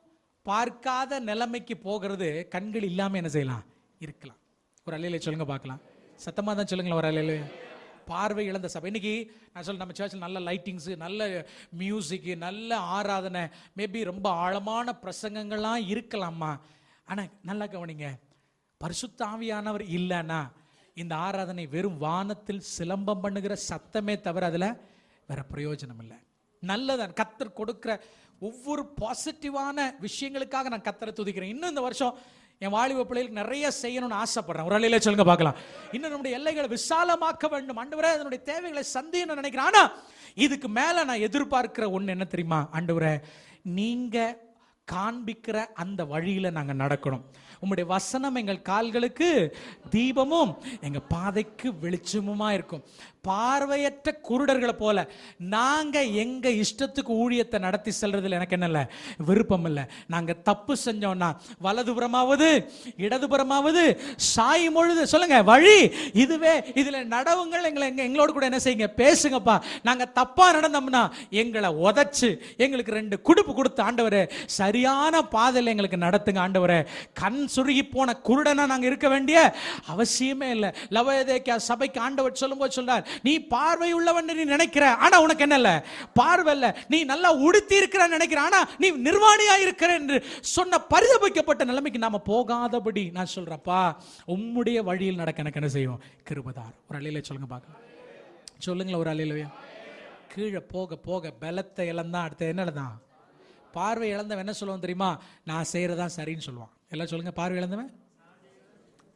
பார்க்காத நிலைமைக்கு போகிறது கண்கள் இல்லாம என்ன செய்யலாம்? இருக்கலாம். ஒரு அல்லேலூயா சொல்லுங்க பார்க்கலாம். சத்தமா தான் சொல்லுங்களேன் ஒரு அல்லேலூயா. பார்வை இழந்த சபை. இன்னைக்கு நான் சொல்ல, நம்ம சர்ச்சில் நல்ல லைட்டிங்ஸ், நல்ல மியூசிக், நல்ல ஆராதனை, மேபி ரொம்ப ஆழமான பிரசங்கங்கள்லாம் இருக்கலாமா. ஆனா நல்லா கவனிங்க, பரிசுத்த ஆவியானவர் இல்லைன்னா இந்த ஆராதனை வெறும் வானத்தில் சிலம்பம் பண்ணுகிற சத்தமே தவிர அதுல வேற பிரயோஜனம் இல்லை. நல்லதான் கர்த்தர் கொடுக்கிற ஒவ்வொரு பாசிட்டிவான விஷயங்களுக்காக நான் கர்த்தரை துதிக்கிறேன். இன்னும் இந்த வருஷம் என் வாலிப பிள்ளைகளுக்கு நிறைய செய்யணும்னு ஆசைப்படுறேன். ஒரு அல்லேலூயா சொல்லுங்க பார்க்கலாம். இன்னும் நம்முடைய எல்லைகளை விசாலமாக்க வேண்டும். ஆண்டவரே, அதனுடைய தேவைகளை சந்தின்னு நினைக்கிறேன். ஆனா இதுக்கு மேல நான் எதிர்பார்க்கிற ஒண்ணு என்ன தெரியுமா? ஆண்டவரே, நீங்க காண்பிக்கிற அந்த வழியில நாங்க நடக்கணும். உம்முடைய வசனம் எங்கள் கால்களுக்கு தீபமும் எங்க பாதைக்கு வெளிச்சமுமா இருக்கும். பார்வையற்ற குருடர்களை போல நாங்க எங்க இஷ்டத்துக்கு ஊழியத்தை நடத்தி செல்றதுல எனக்கு என்ன இல்லை, விருப்பம் இல்லை. நாங்க தப்பு செஞ்சோம்னா வலதுபுறமாவது இடதுபுறமாவது சாயும் பொழுது சொல்லுங்க வழி இதுவே, இதுல நடவுங்கள், எங்களோட கூட என்ன செய்யுங்க, பேசுங்கப்பா. நாங்க தப்பா நடந்தோம்னா எங்களை உதைச்சு எங்களுக்கு 2 குடுப்பு கொடுத்து ஆண்டவரே சரியான பாதையில் எங்களுக்கு நடத்துங்க. ஆண்டவரே, கண் சுருகி போன குருடனா நாங்க இருக்க வேண்டிய அவசியமே இல்லை. லவோதிக்கேயா சபைக்கு ஆண்டவர் சொல்லும்போது சொல்றார், நீ பார்வை உள்ளவன் நீ நினைக்கிற, ஆனா உனக்கு என்ன இல்ல, பார்வை இல்ல. நீ நல்லா உடுத்தி இருக்கிற நினைக்கிற, ஆனா நீ நிர்வாணியா இருக்கிற என்று சொன்ன பரிதபிக்கப்பட்ட நிலைமைக்கு நாம போகாதபடி நான் சொல்றப்பா, உம்முடைய வழியில் நடக்க எனக்கு என்ன செய்யும், கிருபைதார். ஒரு அல்லேலூயா சொல்லுங்க பார்க்கலாம். சொல்லுங்களேன் ஒரு அல்லேலூயா. கீழே போக போக பலத்தை இழந்தான். அடுத்து என்னதான்? பார்வை இழந்தவன் என்ன சொல்லுவான் தெரியுமா? நான் செய்யறதா சரின்னு சொல்லுவான். எல்லாம் சொல்லுங்க. பார்வை இழந்தவன்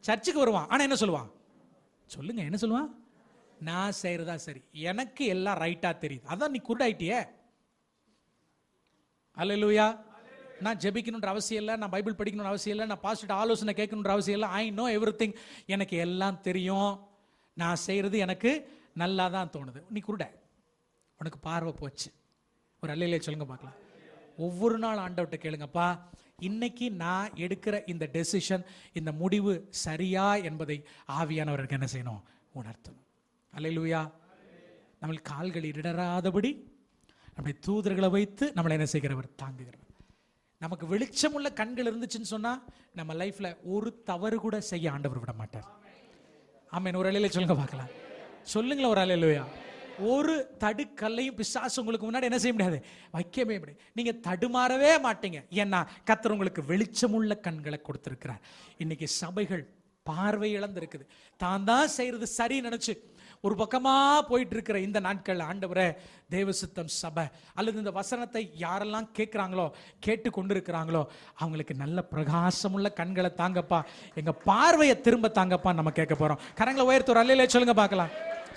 சர்ச்சுக்கு வருவான், ஆனா என்ன சொல்லுவான்? சொல்லுங்க, என்ன சொல்லுவான்? நான் செய்யறதா சரி, எனக்கு எல்லாம் ரைட்டா தெரியுது. அதான் நீ குருடாயிட்டியே. அல்லேலூயா. நான் ஜெபிக்கணுன்ற அவசியம் இல்லை, நான் பைபிள் படிக்கணும்னு அவசியம் இல்லை, நான் பாஸ்டர் ஆலோசனை கேட்கணுன்ற அவசியம் இல்லை. I know everything. எனக்கு எல்லாம் தெரியும், நான் செய்யறது எனக்கு நல்லா தான் தோணுது. நீ குருட, உனக்கு பார்வை போச்சு. ஒரு அல்லேலூயா சொல்லுங்க பார்க்கலாம். ஒவ்வொரு நாள் ஆண்டவர்கிட்ட கேளுங்கப்பா, இன்னைக்கு நான் எடுக்கிற இந்த டெசிஷன், இந்த முடிவு சரியா என்பதை ஆவியானவருக்கு என்ன செய்யணும், உணர்த்தணும். அல்லேலூயா. நம்ம கால்கள் இடராதபடி நம்முடைய தூதர்களை வைத்து நம்மளை என்ன செய்கிறவர், தாங்குகிறவர். நமக்கு வெளிச்சமுள்ள கண்கள் இருந்துச்சுன்னு சொன்னா நம்ம லைஃப்ல ஒரு தவறு கூட செய்ய ஆண்டவர் விட மாட்டார். ஆமென். ஒரு அல்லேலூயா சொல்லுங்க பார்க்கலாம். சொல்லுங்களேன் ஒரு அல்லேலூயா. ஒரு தடுக்கல்லையும் பிசாசு உங்களுக்கு முன்னாடி என்ன செய்ய முடியாது, வைக்கவே முடியாது. நீங்க தடுமாறவே மாட்டீங்க. ஏன்னா கர்த்தர் உங்களுக்கு வெளிச்சமுள்ள கண்களை கொடுத்திருக்கிறார். இன்னைக்கு சபைகள் பார்வை இழந்து இருக்குது. தான் தான் செய்யறது சரி நினைச்சு ஒரு பக்கமா போயிட்டு இருக்கிற இந்த நாட்கள் ஆண்டவரே, தேவசித்தம் சபை அல்லது இந்த வசனத்தை யாரெல்லாம் கேட்கிறாங்களோ, கேட்டு கொண்டு இருக்கிறாங்களோ, அவங்களுக்கு நல்ல பிரகாசமுள்ள கண்களை தாங்கப்பா, எங்க பார்வையை திரும்ப தாங்கப்பா நம்ம கேட்க போறோம். கரங்களை உயர்த்து ஒரு அல்லேலூயா சொல்லுங்க பார்க்கலாம்.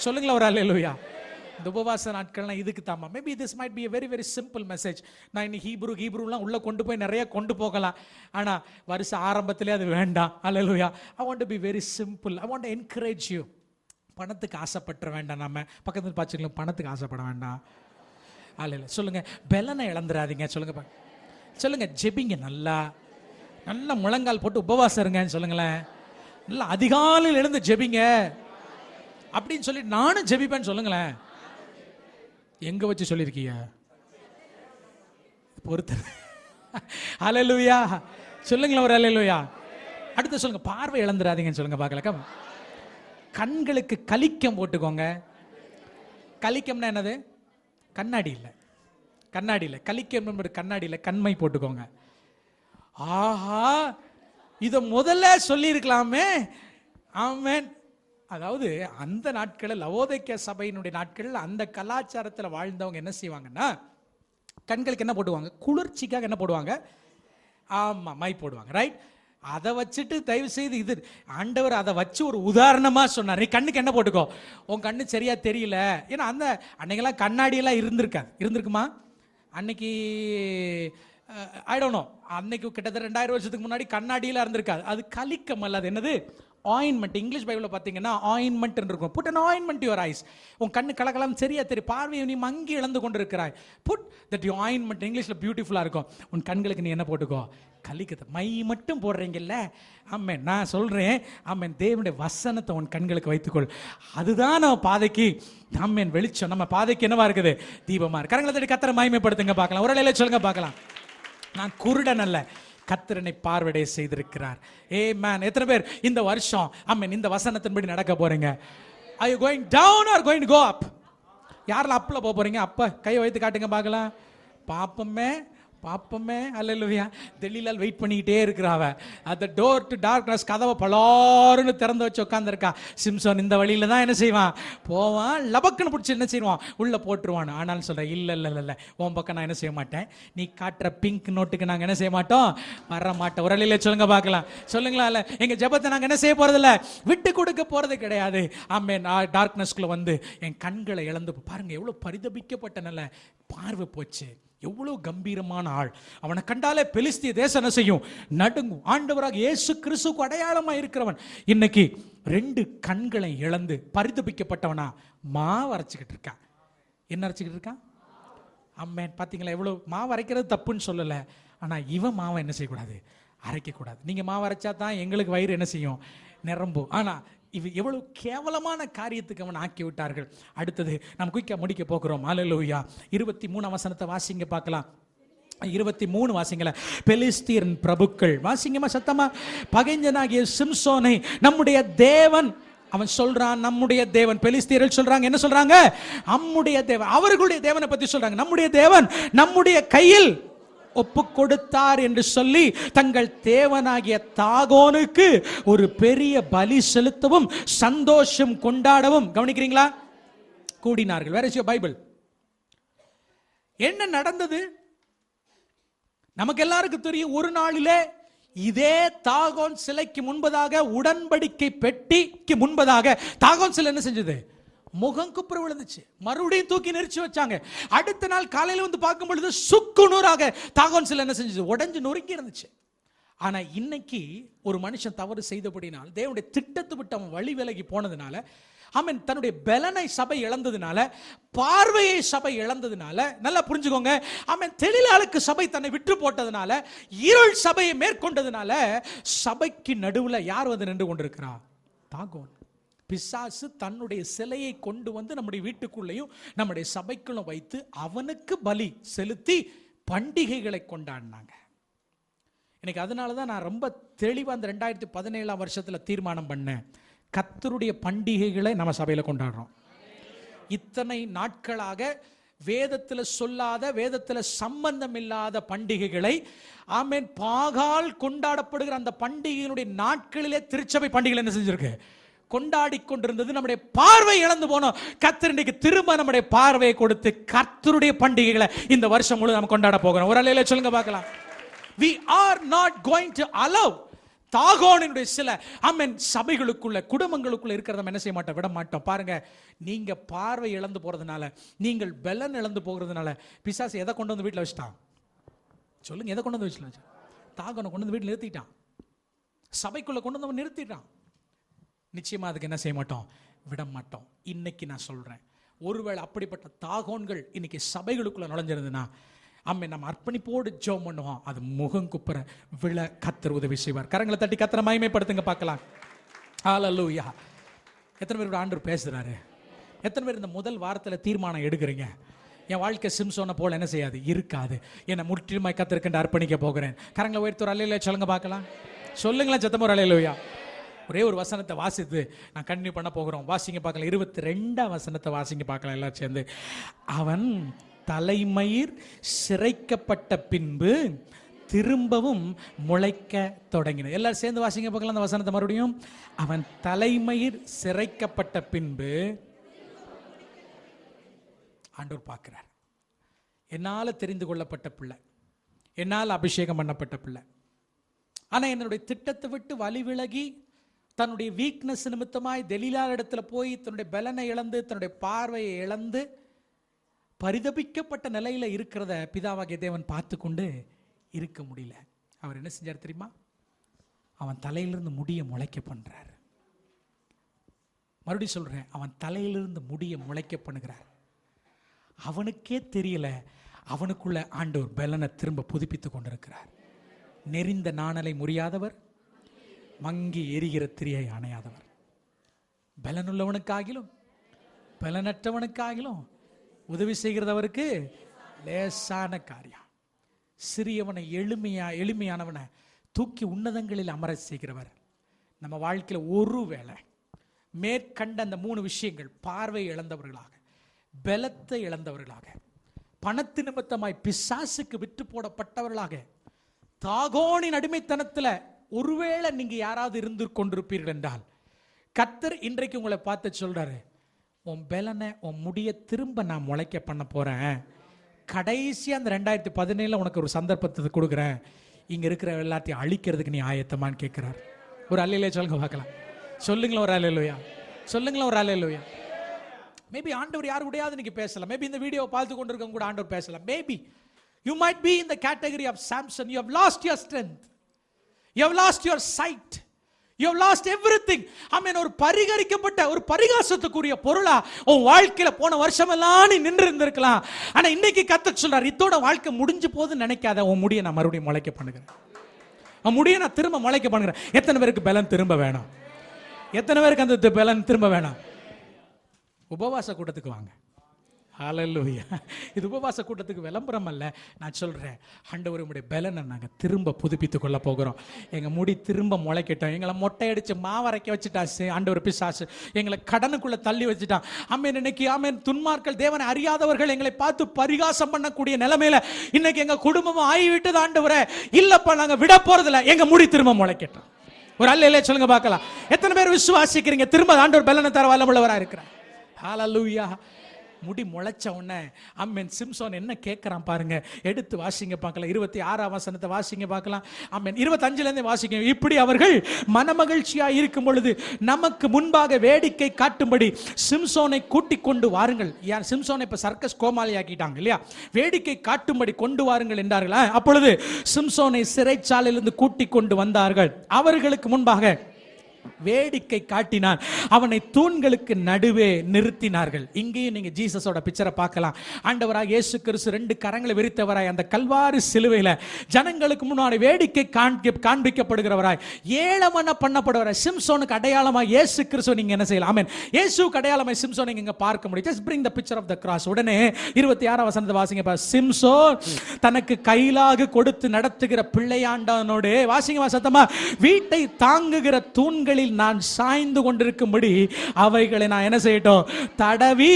சொல்லுங்களா ஒரு அல்லேலூயா. இந்த உபவாச நாட்கள்லாம் இதுக்கு தாமா. Maybe this might be a very very simple message. நான் இன்னைக்கு ஹீப்ரூலாம் உள்ள கொண்டு போய் நிறைய கொண்டு போகலாம். ஆனா வருஷ ஆரம்பத்திலே அது வேண்டாம். அல்லேலூயா. I want to be very simple. I want to encourage you. பணத்துக்கு ஆசைப்பட வேண்டாம். நம்ம பக்கத்துல பாத்துக்கலாம், பணத்துக்கு ஆசைப்பட வேண்டாம். அல்லேலூயா சொல்லுங்க. பலனை இழந்துடாதீங்க. சொல்லுங்க சொல்லுங்க. ஜெபிங்க, நல்லா நல்லா முழங்கால் போட்டு உபவாசம் இருங்கன்னு சொல்லுங்களேன். நல்லா அதிகாலையில் எழுந்து ஜெபிங்க அப்படின்னு சொல்லி நானும் ஜெபிப்பேன்னு சொல்லுங்களேன். எங்க வச்சு சொல்லிருக்கீங்க? பொறுத்து. அல்லேலூயா சொல்லுங்களேன் ஒரு அல்லேலூயா. அடுத்து சொல்லுங்க, பார்வை இழந்துடாதீங்கன்னு சொல்லுங்க பார்க்கலாம். கண்களுக்கு கலிக்கம் போட்டுக்கோங்க. கலிக்கம்னா என்னது? கண்ணாடி இல்லை, கண்ணாடி இல்லை. கலிக்கம் என்பது கண்ணாடி இல்லை, கண்மை போட்டுக்கோங்க. ஆஹா, இத முதல்ல சொல்லி இருக்கலாமே. ஆமென். அதாவது அந்த நாட்களில் லவோதிக்கேயா சபையினுடைய நாட்களில் அந்த கலாச்சாரத்தில் வாழ்ந்தவங்க என்ன செய்வாங்கன்னா, கண்களுக்கு என்ன போடுவாங்க, குளிர்ச்சிக்காக என்ன போடுவாங்க, ஆமா மை போடுவாங்க. ரைட். அதை வச்சுட்டு தயவு செய்து இது ஆண்டவர் அதை வச்சு ஒரு உதாரணமா சொன்னார். நீ கண்ணுக்கு என்ன போட்டுக்கோ, உன் கண்ணு சரியா தெரியல. ஏன்னா அந்த அன்னைக்கெல்லாம் கண்ணாடியெல்லாம் இருந்திருக்குமா? அன்னைக்கு ஐ டோன்ட் நோ. அன்னைக்கு கிட்டத்தட்ட 2000 வருஷத்துக்கு முன்னாடி கண்ணாடியெல்லாம் இருந்திருக்காது. அது கலிக்கம் அல்ல, அது என்னது, ஆயின்மெண்ட், இங்கிலீஷ் பைபிளில் பார்த்தீங்கன்னா ஆயின்மெண்ட் இருக்கும். Put an ointment your eyes. உன் கண்ணு கலக்கலாம் சரியா தெரியும், பார்வையை நீ மங்கி இழந்து கொண்டு இருக்கிறாய். புட் தட் யூ ஆயின்மெண்ட், இங்கிலீஷில் பியூட்டிஃபுல்லாக இருக்கும். உன் கண்களுக்கு நீ என்ன போட்டுக்கோ, கலிக்கத்தை மை மட்டும் போடுறீங்கல்ல. ஆமென். நான் சொல்றேன், ஆமென், தேவனுடைய வசனத்தை உன் கண்களுக்கு வைத்துக்கொள். அதுதான் நம்ம பாதைக்கு, ஆமென், வெளிச்சம். நம்ம பாதைக்கு என்னவா இருக்குது, தீபமா இருக்கு. கரங்களை தட்டி கர்த்தரை மகிமைப்படுத்துங்க பார்க்கலாம். ஒரு இலையில சொல்லுங்க பார்க்கலாம். நான் குருடன் அல்ல, கர்த்தரனை பார்வையை செய்திருக்கிறார். ஆமென். எத்தனை பேர் இந்த வருஷம், ஆமென், இந்த வசனத்தின்படி நடக்க போறீங்க? Are you going down or going to go up? யாரெல்லாம் அப்ல போறீங்க? அப்ப கையை வைத்து காட்டுங்க பார்க்கலாம். பாப்பமே பாப்பமே. அல்லேலூயா. தெளிலால் வெயிட் பண்ணிக்கிட்டே இருக்கிறாவ. அந்த டோர் டு டார்க்னஸ், கதவை பலாருன்னு திறந்து வச்சு உட்காந்துருக்கா. சிம்சோன் இந்த வழியில தான் என்ன செய்வான், போவான், லபக்குன்னு பிடிச்சி என்ன செய்வான், உள்ள போட்டுருவான். ஆனாலும் சொல்றேன், இல்ல இல்ல இல்ல, உன் பக்கம் நான் என்ன செய்ய மாட்டேன், நீ காட்டுற பிங்க் நோட்டுக்கு நாங்க என்ன செய்ய மாட்டோம், வர மாட்டோம். ஒரு அலையில சொல்லுங்க பார்க்கலாம். சொல்லுங்களா? இல்ல, எங்க ஜெபத்தை நாங்க என்ன செய்ய போறது இல்ல, விட்டு கொடுக்க போறது கிடையாது. ஆமென். டார்க்னஸ்குள்ள வந்து என் கண்களை இழந்து பாருங்க, எவ்வளவு பரிதபிக்கப்பட்ட நல்ல பார்வை போச்சு. எவ்வளவு கம்பீரமான ஆள். அவனை கண்டாலே பெலிஸ்திய தேசம் என்ன செய்யும், நடுங்கும். ஆண்டவராக இயேசு கிறிஸ்துவுக்கு அடையாளமா இருக்கிறவன் இன்னைக்கு 2 கண்களை இழந்து பரிதபிக்கப்பட்டவனா மாவு அரைச்சுக்கிட்டு இருக்கான். என்ன அரைச்சுக்கிட்டு இருக்கான்? ஆமென். பாத்தீங்களா? எவ்வளவு மாவு அரைக்கிறது தப்புன்னு சொல்லல, ஆனா இவன் மாவை என்ன செய்யக்கூடாது, அரைக்கக்கூடாது. நீங்க மாவு அரைச்சா தான் எங்களுக்கு வயிறு என்ன செய்யும், நிரம்பும். ஆனா இவ எவ்வளவு கேவலமான காரியத்துக்கு அவன் ஆக்கி விட்டார்கள். அடுத்தது நாம் குயிக்கா முடிக்க போகிறோம். அல்லேலூயா. 23 வசனத்தை வாசிங்க பார்க்கலாம். 23 வாசிங்கள. பெலிஸ்தியரின் பிரபுக்கள், வாசிங்கம்மா சத்தமா. பகைஞனாகிய சிம்சோனை நம்முடைய தேவன், அவன் சொல்றான் நம்முடைய தேவன். பெலிஸ்தியர்கள் சொல்றாங்க, என்ன சொல்றாங்க, நம்முடைய தேவன். அவர்களுடைய தேவனை பத்தி சொல்றாங்க, நம்முடைய தேவன் நம்முடைய கையில் ஒப்பு கொடுத்தார் என்று சொல்லி தங்கள் தேவனாகிய தாகோனுக்கு ஒரு பெரிய பலி செலுத்தவும் சந்தோஷம் கொண்டாடவும், கவனிக்கிறீங்களா, கூடினார்கள். வேற பைபிள் என்ன நடந்தது நமக்கு எல்லாருக்கும் தெரியும். ஒரு நாளிலே இதே தாகோன் சிலைக்கு முன்பதாக, உடன்படிக்கை பெட்டிக்கு முன்பதாக தாகோன் சிலை என்ன செஞ்சது, முகம் குப்புற விழுந்துச்சு. மறுபடியும் தூக்கி நெரிச்சு வச்சாங்க. அடுத்த நாள் காலையில வந்து பார்க்கும் பொழுது சுக்கு நூறாக தாகோன் சிலை என்ன செஞ்சது, உடைஞ்சு நொறுக்கி இருந்துச்சு. ஆனா இன்னைக்கு ஒரு மனுஷன் தவறு செய்தபடினால், தேவனுடைய திட்டத்தை விட்டு அவன் வழி விலகி போனதுனால, அவன் தன்னுடைய பலனை சபை இழந்ததுனால, பார்வையை சபை இழந்ததுனால, நல்லா புரிஞ்சுக்கோங்க, அவன் தெளிலாளுக்கு சபை தன்னை விட்டு போட்டதுனால, இருள் சபையை மேற்கொண்டதுனால, சபைக்கு நடுவில் யார் வந்து நின்று கொண்டிருக்கிறா, தாகோன். பிசாசு தன்னுடைய சிலையை கொண்டு வந்து நம்முடைய வீட்டுக்குள்ளேயும் நம்முடைய சபைக்குள்ள வைத்து அவனுக்கு பலி செலுத்தி பண்டிகைகளை கொண்டாடினாங்க. எனக்கு அதனால தான் நான் ரொம்ப தெளிவாக அந்த 2017 வருஷத்தில் தீர்மானம் பண்ணேன், கர்த்தருடைய பண்டிகைகளை நம்ம சபையில் கொண்டாடுறோம். இத்தனை நாட்களாக வேதத்தில் சொல்லாத, வேதத்தில் சம்பந்தம் இல்லாத பண்டிகைகளை, ஆமென், பாகால் கொண்டாடப்படுகிற அந்த பண்டிகையினுடைய நாட்களிலே திருச்சபை பண்டிகை என்ன செஞ்சிருக்கு, கொண்டாடி கொண்டிருந்தது. நம்முடைய பார்வை இழந்து போனோம். கர்த்தர் இன்றைக்கு திரும்ப நம்முடைய பார்வையை கொடுத்து கர்த்தருடைய பண்டிகைகளை இந்த வருஷம் முழு நம்ம கொண்டாட போகிறோம். ஒரு அலையில சொல்லுங்க பார்க்கலாம். We are not going to allow தாகோனினுடைய சில, ஆமென், சபைகளுக்குள்ள, குடும்பங்களுக்குள்ள இருக்கிறத என்ன செய்ய மாட்டோம், விட மாட்டோம். பாருங்க, நீங்க பார்வை இழந்து போறதுனால, நீங்கள் பலன் இழந்து போகிறதுனால, பிசாசு எதை கொண்டு வந்து வீட்டில் வச்சுட்டான், சொல்லுங்க, எதை கொண்டு வந்து வச்சுட்டான், தாகோனை கொண்டு வந்து வீட்டில் நிறுத்திட்டான், சபைக்குள்ள கொண்டு வந்து நிறுத்திட்டான். நிச்சயமா அதுக்கு என்ன செய்ய மாட்டோம், விட மாட்டோம். இன்னைக்கு நான் சொல்றேன், ஒருவேளை அப்படிப்பட்ட தாகோன்கள் இன்னைக்கு சபைகளுக்குள்ள நுழைஞ்சிருந்ததுன்னா, அம்மே நம்ம அர்ப்பணிப்போடு ஜெபம் பண்ணுவோம், அது முகம் குப்புற விழ கர்த்தர் உதவி செய்வார். கரங்களை தட்டி கர்த்தரை மகிமைப்படுத்துங்க பார்க்கலாம். ஹல்லேலூயா. எத்தனை பேர் ஆண்டவர் பேசுறாரு? எத்தனை பேர் இந்த முதல் வாரத்தில் தீர்மானம் எடுக்கிறீங்க, என் வாழ்க்கை சிம்சோனை போல என்ன செய்யாது, இருக்காது, என்னை முற்றிலுமாய் கர்த்தருக்கு அர்ப்பணிக்க போகிறேன். கரங்களை உயர்த்தி ஒரு அல்லேலூயா சொல்லுங்க பார்க்கலாம். சொல்லுங்களேன் சத்தமா ஒரு அல்லேலூயா. ஒரே ஒரு வசனத்தை வாசித்து நான் கண்டினியூ பண்ண போகிறோம். வாசிங்க பார்க்கலாம். 22ஆம் வசனத்தை வாசிங்க பார்க்கலாம் எல்லாம் சேர்ந்து. அவன் தலைமயிர் சிரைக்கப்பட்ட பின்பு திரும்பவும் முளைக்க தொடங்கின. எல்லாரும் சேர்ந்து வாசிங்க பார்க்கலாம் அந்த வசனத்தை மறுபடியும். அவன் தலைமயிர் சிரைக்கப்பட்ட பின்பு, ஆண்டவர் பார்க்கிறார், என்னால் தெரிந்து கொள்ளப்பட்ட பிள்ளை, என்னால் அபிஷேகம் பண்ணப்பட்ட பிள்ளை, ஆனா என்னுடைய திட்டத்தை விட்டு வழி விலகி தன்னுடைய வீக்னஸ் நிமித்தமாய் தெலீலா இடத்துல போய் தன்னுடைய பலனை இழந்து, தன்னுடைய பார்வையை இழந்து பரிதபிக்கப்பட்ட நிலையில இருக்கிறத பிதாவாகிய தேவன் பார்த்து கொண்டு இருக்க முடியல. அவர் என்ன செஞ்சார் தெரியுமா? அவன் தலையிலிருந்து முடிய முளைக்க பண்றாரு. மறுபடியும் சொல்றேன், அவன் தலையிலிருந்து முடிய முளைக்க பண்ணுகிறார். அவனுக்கே தெரியல, அவனுக்குள்ள ஆண்டவர் பலனை திரும்ப புதுப்பித்து கொண்டிருக்கிறார். நெறிந்த நாணலை முறியாதவர், மங்கி எரிகிற திரியை அணையாதவர். பலனுள்ளவனுக்காகிலும் பலனற்றவனுக்காகிலும் உதவி செய்கிறது அவருக்கு லேசான காரியம். சிறியவனை எளிமையானவனை தூக்கி உன்னதங்களில் அமர செய்கிறவர். நம்ம வாழ்க்கையில் ஒருவேளை மேற்கண்ட அந்த 3 விஷயங்கள், பார்வை இழந்தவர்களாக, பலத்தை இழந்தவர்களாக, பணத்து நிமித்தமாய் பிசாசுக்கு விட்டு போடப்பட்டவர்களாக, தாகோனின் அடிமைத்தனத்தில் ஒருவேளை நீங்க யாராவது இருந்து கொண்டிருப்பீர்கள் என்றால், கர்த்தர் இன்றைக்கு உங்களை பார்த்து சொல்றாரு, உன் பலனை உன் முடிய திரும்ப நான் முளைக்க பண்ண போறேன். கடைசியா அந்த 2017 உனக்கு ஒரு சந்தர்ப்பத்தை கொடுக்குறேன். இங்க இருக்கிற எல்லாத்தையும் அழிக்கிறதுக்கு நீ ஆயத்தமான்னு கேட்கிறார். ஒரு அல்லேலூயா சொல்லுங்க பார்க்கலாம். சொல்லுங்களேன் ஒரு அல்லேலூயா, சொல்லுங்களேன் ஒரு அல்லேலூயா. மேபி ஆண்டவர் யாரு கூடயாவது நீங்க பேசலாம். மேபி இந்த வீடியோ பார்த்து கொண்டிருக்கவங்க கூட ஆண்டவர் பேசலாம். Maybe you might be in the category of Samson. You have lost your strength, you have lost your sight, you have lost everything. ஆமென். ஒரு பரிகரிக்கப்பட்ட ஒரு பரிகாசத்துக்குரிய பொருளா உன் வாழ்க்கையில போன வருஷமெல்லாம் நீ நின்று இருந்திருக்கலாம். ஆனா இன்னைக்கு கர்த்தர் சொல்றார், இதோட வாழ்க்கை முடிஞ்சு போகுதுன்னு நினைக்காத, உன் முடியை நான் மறுபடியும் முளைக்க பண்ணுகிறேன். உன் முடியை நான் திரும்ப முளைக்க பண்ணுகிறேன். எத்தனை பேருக்கு பலன் திரும்ப வேணும்? எத்தனை பேருக்கு அந்த பலன் திரும்ப வேணும்? உபவாச கூட்டத்துக்கு வாங்க. ஹல்லேலூயா. இது உபவாச கூட்டத்துக்கு விளம்பரம் அல்ல. நான் சொல்றேன், ஆண்டவர் உம்முடைய பலனை நாங்க திரும்ப புதுப்பித்துக் கொள்ள போகிறோம். எங்க முடி திரும்ப முளைக்கட்டும். எங்களை மொட்டை அடிச்சு மாவரைக்க வச்சுட்டாச்சு ஆண்டவர் பிசாசு. எங்களை கடனுக்குள்ள தள்ளி வச்சுட்டான். ஆமென். இன்னைக்கு ஆமென், துன்மார்கள் தேவனை அறியாதவர்கள் எங்களை பார்த்து பரிகாசம் பண்ணக்கூடிய நிலைமையில இன்னைக்கு எங்க குடும்பமும் ஆகிவிட்டது. ஆண்டவரே, இல்லப்பா நாங்க விட போறதில்ல, எங்க முடி திரும்ப முளைக்கட்டும். ஒரு அல்லேலூயா சொல்லுங்க பார்க்கலாம். எத்தனை பேர் விசுவாசிக்கிறீங்க திரும்ப ஆண்டவர் பலனை தர வல்லமுள்ளவரா இருக்கிறார்? ஹல்லேலூயா. முடி முளைச்ச உடனே ஆமென், சிம்சோன் என்ன கேட்கிறான் பாருங்க. எடுத்து வாசிங்க பார்க்கலாம். 26ஆம் வசனத்தை வாசிங்க பார்க்கலாம். ஆமென். 25ல வாசிங்க. இப்படி அவர்கள் மனமகிழ்ச்சியா இருக்கும் பொழுது நமக்கு முன்பாக வேடிக்கை காட்டும்படி சிம்சோனை கூட்டிக் கொண்டு வாருங்கள். யார்? சிம்சோனை இப்ப சர்க்கஸ் கோமாளி ஆக்கிட்டாங்க இல்லையா? வேடிக்கை காட்டும்படி கொண்டு வாருங்கள் என்றார்கள். அப்பொழுது சிம்சோனை சிறைச்சாலையிலிருந்து கூட்டிக் கொண்டு வந்தார்கள். அவர்களுக்கு முன்பாக வேடிக்கை காட்டினான். அவனை தூண்களுக்கு நடுவே நிறுத்தினார்கள். இங்கேயும் நீங்க ஜீசஸோட பிக்சரை பார்க்கலாம். ஆண்டவராக இயேசு கிறிஸ்து 2 கரங்களை விரித்தவராய் அந்த கல்வாரி சிலுவையில ஜனங்களுக்கு முன்னாடி வேடிக்கை காண்பிக்கப்படுகிறவராய், ஏளன பண்ணப்படுவராய், சிம்சோனுக்கு அடையாளமாய் இயேசு கிறிஸ்து நீங்க என்ன செய்யலாம்? ஆமென். இயேசுவுக்கு அடையாளமாய் சிம்சோனை நீங்க பார்க்க முடியும். Just bring the picture of the cross. உடனே 26ஆம் வசனத்தை வாசிங்க. சிம்சோன் தனக்கு கையிலாக கொடுத்து நடத்துகிற பிள்ளையாண்டவனோடு, வாசிங்க சத்தமா, வீட்டை தாங்குகிற தூண்கள் நான் சாய்ந்து கொண்டிருக்கும்படி அவைகளை நான் என்ன செய்யட்டும்? தடவி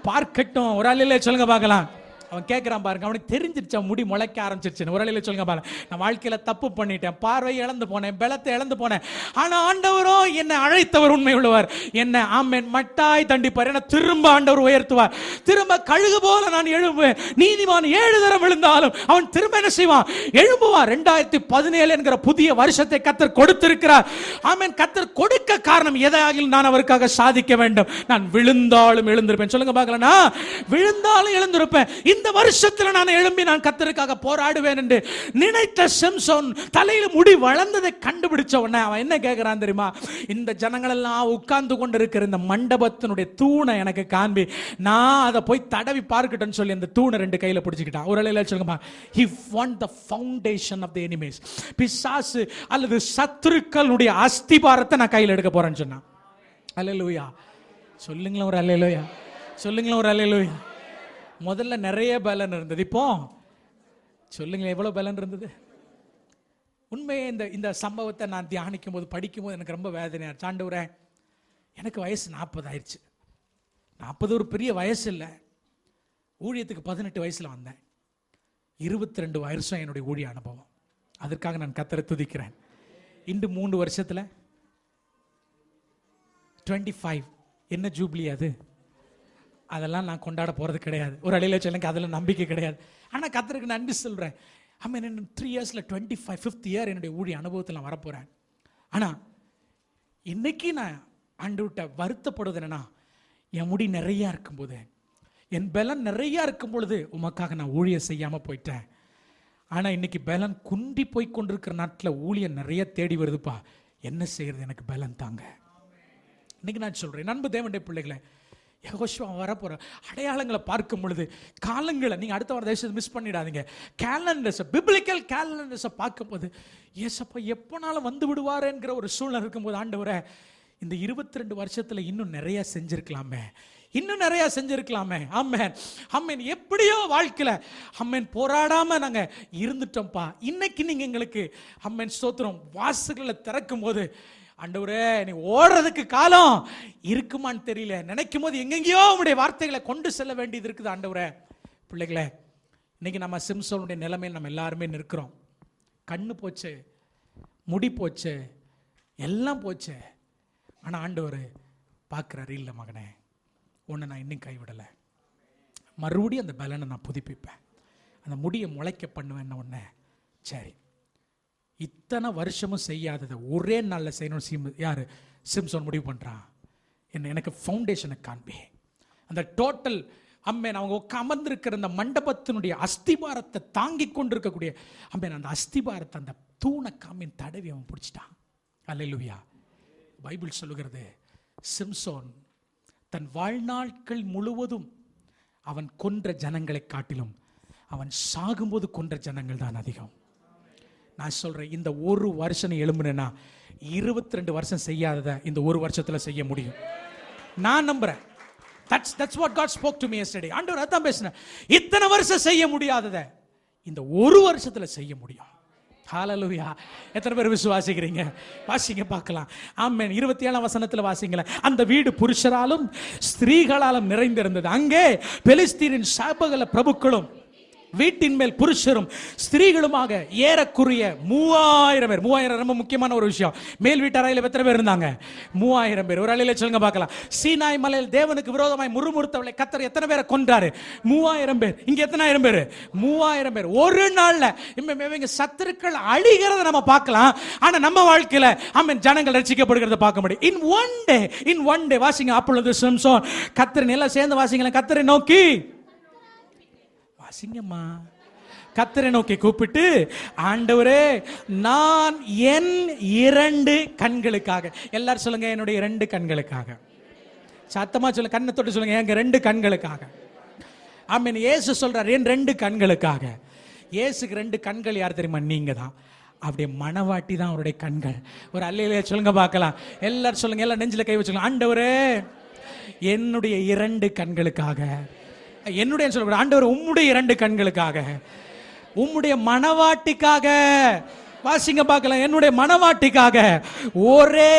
பார்க்கட்டும். ஒரு அல்லேலூயா சொல்லுங்க பார்க்கலாம். அவன் கேட்கிறான் பாருங்க. அவனுக்கு தெரிஞ்சிருச்சு முடி முளைக்க ஆரம்பிச்சிருச்சு. ஒரு அல்லேலூயா சொல்லுங்க பாருங்க. நான் வாழ்க்கையில தப்பு பண்ணிட்டேன், பார்வை இழந்து போனேன், பலத்தை இழந்து போனேன். ஆனா ஆண்டவரோ என்னை அழைத்தவர் உண்மை உள்ளவர். என்ன ஆமென் மட்டாய் தண்டிப்பார், என்ன திரும்ப ஆண்டவர் உயர்த்துவார். திரும்ப கழுகு போல நான் எழும்புவேன். நீதிமான் 7 தரம் விழுந்தாலும் அவன் திரும்ப என்ன செய்வான்? எழும்புவான். 2017 என்கிற புதிய வருஷத்தை கர்த்தர் கொடுத்திருக்கிறார். ஆமென். கர்த்தர் கொடுக்க காரணம் எதாகிலும் நான் அவருக்காக சாதிக்க வேண்டும். நான் விழுந்தாலும் எழுந்திருப்பேன். சொல்லுங்க பார்க்கலாம். நான் விழுந்தாலும் எழுந்திருப்பேன். இந்த வருஷத்துல நான் எழும்பி நான் கர்த்தருக்காக போராடுவேன் என்று நினைத்த சிம்சோன் தலையில முடி வளர்ந்ததை கண்டுபிடிச்ச உடனே அவன் என்ன கேட்கிறான் தெரியுமா? இந்த ஜனங்கள் எல்லாம் உட்கார்ந்து கொண்டிருக்கிற இந்த மண்டபத்தினுடைய தூணை எனக்கு காண்பி, நான் அதை போய் தடவி பார்க்கட்டும்னு சொல்லி அந்த தூணை 2 கையில பிடிச்சுக்கிட்டான். ஒரு அல்லேலூயா சொல்லுங்க. He want the foundation of the enemies. பிசாசு அல்லது சத்துருக்களுடைய அஸ்திபாரத்தை நான் கையில் எடுக்க போறேன்னு சொன்னான். அல்லேலூயா சொல்லுங்களேன். ஒரு அல்லேலூயா சொல்லுங்களேன். ஒரு அல்லேலூயா. முதல்ல நிறைய பலன் இருந்தது, இப்போ சொல்லுங்களேன் எவ்வளவு பலன் இருந்தது. உண்மையே இந்த சம்பவத்தை நான் தியானிக்கும் போது, படிக்கும் போது எனக்கு ரொம்ப வேதனையா. ஆண்டவரே, எனக்கு வயசு 40 ஆயிடுச்சு. 40 ஒரு பெரிய வயசு இல்லை. ஊழியத்துக்கு 18 வயசுல வந்தேன். 22 வருஷம் என்னுடைய ஊழிய அனுபவம். அதற்காக நான் கர்த்தரை துதிக்கிறேன். இன்னும் 3 வருஷத்துல 25 என்ன ஜூப்ளி அது? அதெல்லாம் நான் கொண்டாட போறது கிடையாது. ஒரு அலையில சொல்லுங்க, அதில் நம்பிக்கை கிடையாது. ஆனால் கர்த்தருக்கு நன்றி சொல்றேன். ஆமாம், 3 இயர்ஸ்ல 25 5th இயர் என்னுடைய ஊழிய அனுபவத்தில் நான் வரப்போறேன். ஆனால் இன்னைக்கு நான் ஆண்டவர்கிட்ட வருத்தப்படுவது என்னன்னா, என் முடி நிறைய இருக்கும்போது, என் பலன் நிறைய இருக்கும் பொழுது உமக்காக நான் ஊழியம் செய்யாம போயிட்டேன். ஆனால் இன்னைக்கு பலன் குண்டி போய் கொண்டிருக்கிற நாட்டில் ஊழியம் நிறைய தேடி வருதுப்பா. என்ன செய்யறது? எனக்கு பலன் தாங்க, இன்னைக்கு நான் சொல்றேன், நண்பு தேவனுடைய பிள்ளைகளை, யெகோஷுவா வரப்போற அடையாளங்களை பார்க்கும் பொழுது காலங்களை நீங்க அடுத்த வார தேசத்தை மிஸ் பண்ணிடாதீங்க. கேலண்டர்ஸ், பிப்ளிக்கல் கேலண்டர்ஸை பார்க்கும்போது ஏசப்பா எப்போனாலும் வந்து விடுவார் என்கிற ஒரு சூழ்நிலை இருக்கும்போது, ஆண்டவரே இந்த 22 வருஷத்துல இன்னும் நிறைய செஞ்சிருக்கலாமே, இன்னும் நிறைய செஞ்சிருக்கலாமே. ஆமென் ஆமென். எப்படியோ வாழ்க்கையில ஆமென் போராடாம நாங்க இருந்துட்டோம்ப்பா. இன்னைக்கு நீங்க எங்களுக்கு ஆமென் ஸ்தோத்திரம் வாசல்களை திறக்கும் போது, ஆண்டவரே நீ ஓடுறதுக்கு காலம் இருக்குமான்னு தெரியல, நினைக்கும் போது எங்கெங்கயோ உங்களுடைய வார்த்தைகளை கொண்டு செல்ல வேண்டியது இருக்குது. ஆண்டவரே பிள்ளைகளே, இன்னைக்கு நம்ம சிம்சோனுடைய நிலைமையில் நம்ம எல்லாருமே நிற்கிறோம். கண்ணு போச்சு, முடி போச்சு, எல்லாம் போச்சு. ஆனா ஆண்டவர் பார்க்குறாரு, இல்லை மகனே உன்னை நான் இன்னும் கைவிடலை, மறுபடியும் அந்த பலனை நான் புதுப்பிப்பேன், அந்த முடியை முளைக்க பண்ணுவேன் உடனே. சரி, இத்தனை வருஷமும் செய்யாததை ஒரே நாளில் செய்யணும். யாரு? சிம்சோன் முடிவு பண்ணுறான், எனக்கு ஃபவுண்டேஷனை காண்பி. அந்த டோட்டல் அம்மேன் அவங்க அமர்ந்திருக்கிற அந்த மண்டபத்தினுடைய அஸ்திபாரத்தை தாங்கி கொண்டிருக்கக்கூடிய அம்மேன் அந்த அஸ்திபாரத்தை, அந்த தூணை காமின் தடவி அவன் பிடிச்சிட்டான். அல்லேலூயா. பைபிள் சொல்லுகிறது, சிம்சோன் தன் வாழ்நாட்கள் முழுவதும் அவன் கொன்ற ஜனங்களை காட்டிலும் அவன் சாகும்போது கொன்ற ஜனங்கள் தான் அதிகம். நான் சொல்றேன், இந்த ஒரு வருஷம் எழும்புனா 22 வருஷம் செய்யாததை இந்த ஒரு வருஷத்துல செய்ய முடியும். நான் நம்புறேன். That's what God spoke to me yesterday. ஆண்டவர் அதான் பேசினார், இத்தனை வருஷம் செய்ய முடியாததை இந்த ஒரு வருஷத்துல செய்ய முடியும். ஹalleluya. எத்தனை பேர் விசுவாசிக்கிறீங்க? வாசிங்க பார்க்கலாம். ஆமென். 27ஆம் வசனத்துல வாசிங்களேன். அந்த வீடு புருஷராலும் ஸ்திரீகளாலும் நிறைந்திருந்தது. அங்கே பெலிஸ்தீனின் சகல பிரபுக்களும் வீட்டின் மேல் புருஷரும் ஸ்திரீகளுமாக ஏறக்குறைய 3000 பேர். 3000 ரொம்ப முக்கியமான ஒரு விஷயம். மேல் வீட்டு அறையில் எத்தனை பேர் இருந்தாங்க? 3000 பேர். ஒரு அறையில சொல்லுங்க பார்க்கலாம். சீனாய் மலையில் தேவனுக்கு விரோதமாய் முறுமுறுத்தவளை கர்த்தர் எத்தனை பேரை கொன்றாரு? 3000 பேர். இங்க எத்தனாயிரம் பேர்? 3000 பேர். ஒரு நாள்ல இவங்க சத்துருக்கள் அழிகிறத நம்ம பார்க்கலாம். ஆனா நம்ம வாழ்க்கையில ஆமென் ஜனங்கள் ரட்சிக்கப்படுகிறத பார்க்க முடியும். in one day வாசிங்க. அப்பொழுது சிம்சோன் கர்த்தரை எல்லாம் சேர்ந்து வாசிங்களேன். கர்த்தரை நோக்கி வாசிங்கம்மா. கர்த்தரை நோக்கி கூப்பிட்டு, ஆண்டவரே நான் என் 2 கண்களுக்காக, எல்லாரும் சொல்லுங்க என்னுடைய 2 கண்களுக்காக, சத்தமா சொல்லுங்க, கண்ணை தொட்டு சொல்லுங்க, எங்க 2 கண்களுக்காக. ஆமென். இயேசு சொல்றார் என் 2 கண்களுக்காக. இயேசுக்கு 2 கண்கள் யார் தெரியுமா? நீங்க தான். அப்படியே மணவாட்டி தான் அவருடைய கண்கள். ஒரு அல்லேலூயா சொல்லுங்க பார்க்கலாம். எல்லாரும் சொல்லுங்க, எல்லாம் நெஞ்சில கை வச்சுங்க. ஆண்டவரே என்னுடைய 2 கண்களுக்காக, என்னுடைய சொல்ல ஆண்டவர் உம்முடைய 2 கண்களுக்காக, உம்முடைய மணவாட்டிக்காக, வாசிங்க பார்க்கலாம், என்னுடைய மணவாட்டிக்காக ஒரே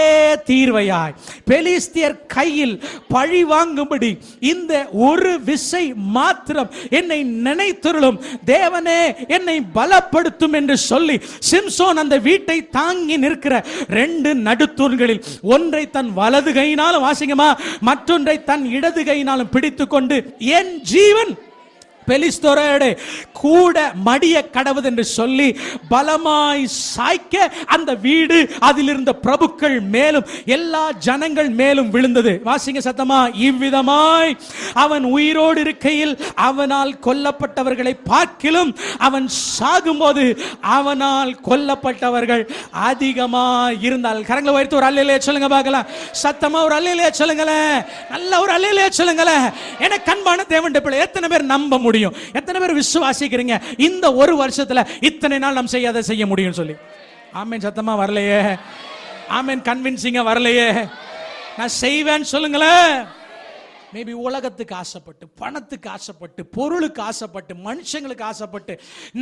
தீர்வையாய் பெலிஸ்தியர் கையில் பழி வாங்கும்படி இந்த ஒரு விசை மாத்திரம் என்னை நினைத்தருளும் தேவனே, என்னை பலப்படுத்தும் என்று சொல்லி சிம்சோன் அந்த வீட்டை தாங்கி நிற்கிற 2 நடுத்தூண்களில் ஒன்றை தன் வலது கையினாலும் வாசிங்கமா, மற்றொன்றை தன் இடது கையினாலும் பிடித்துக் கொண்டு, என் ஜீவன் பெலிஸ்தரோடு கூட மடிய கடவுது என்று சொல்லி பலமாய் சாய்க்க அந்த வீடு அதில் இருந்த பிரபுக்கள் மேலும் எல்லா ஜனங்கள் மேலும் விழுந்தது. வாசிங்க சத்தமா. இவ்விதமாய் அவன் உயிரோடு இருக்கையில் அவனால் கொல்லப்பட்டவர்களை பார்க்கிலும் அவன் சாகும்போது அவனால் கொல்லப்பட்டவர்கள் அதிகமாய் இருந்தால். கரங்களை உயர்த்தி ஒரு அல்லேலூயா சொல்லுங்க பார்க்கலாம். சத்தமா ஒரு அல்லேலூயா சொல்லுங்களேன். நல்ல ஒரு அல்லேலூயா சொல்லுங்களேன். எனக்கு கண்பான தேவனுடைய பிள்ளை, எத்தனை பேர் நம்ப முடியும்? எத்தனை பேர் விசுவாசிக்கிறீங்க இந்த ஒரு வருஷத்துல இத்தனை நாள் நாம் செய்யாத செய்ய முடியும் சொல்லி? ஆமென். சத்தமா வரலையே. ஆமென். கன்வின்சிங்கா வரலையே. நான் செய்வேன்னு சொல்லுங்களேன். மேபி உலகத்துக்கு ஆசைப்பட்டு, பணத்துக்கு ஆசைப்பட்டு, பொருளுக்கு ஆசைப்பட்டு, மனுஷங்களுக்கு ஆசைப்பட்டு,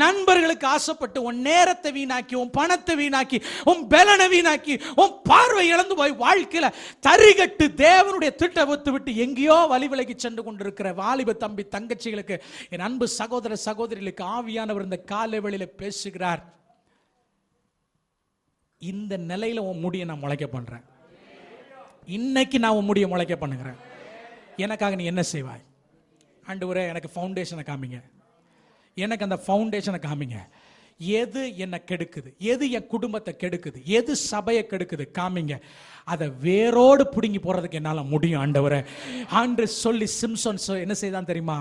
நண்பர்களுக்கு ஆசைப்பட்டு உன் நேரத்தை வீணாக்கி, உன் பணத்தை வீணாக்கி, உன் பலனை வீணாக்கி, உன் பார்வை இழந்து போய் வாழ்க்கையில தரிகட்டு தேவனுடைய திட்டத்தை விட்டு எங்கேயோ வழி விலகி சென்று கொண்டிருக்கிற வாலிப தம்பி தங்கச்சிகளுக்கு, என் அன்பு சகோதர சகோதரிகளுக்கு ஆவியானவர் இந்த காலை வேளையில பேசுகிறார். இந்த நிலையில உன் முடியை நான் முளைக்க பண்றேன். இன்னைக்கு நான் உன் முடியை முளைக்க பண்ணுகிறேன். எனக்காக நீ என்ன செய்வாய்? ஆண்டவரே எனக்கு ஃபவுண்டேஷனை காமிங்க, எனக்கு அந்த ஃபவுண்டேஷனை காமிங்க. எது என்னை கெடுக்குது, எது என் குடும்பத்தை கெடுக்குது, எது சபையை கெடுக்குது காமிங்க. அதை வேரோடு பிடுங்கி போறதுக்கு என்னால முடியும் ஆண்டவரே ஆண்டு சொல்லி சிம்சோன் என்ன செய்தான் தெரியுமா?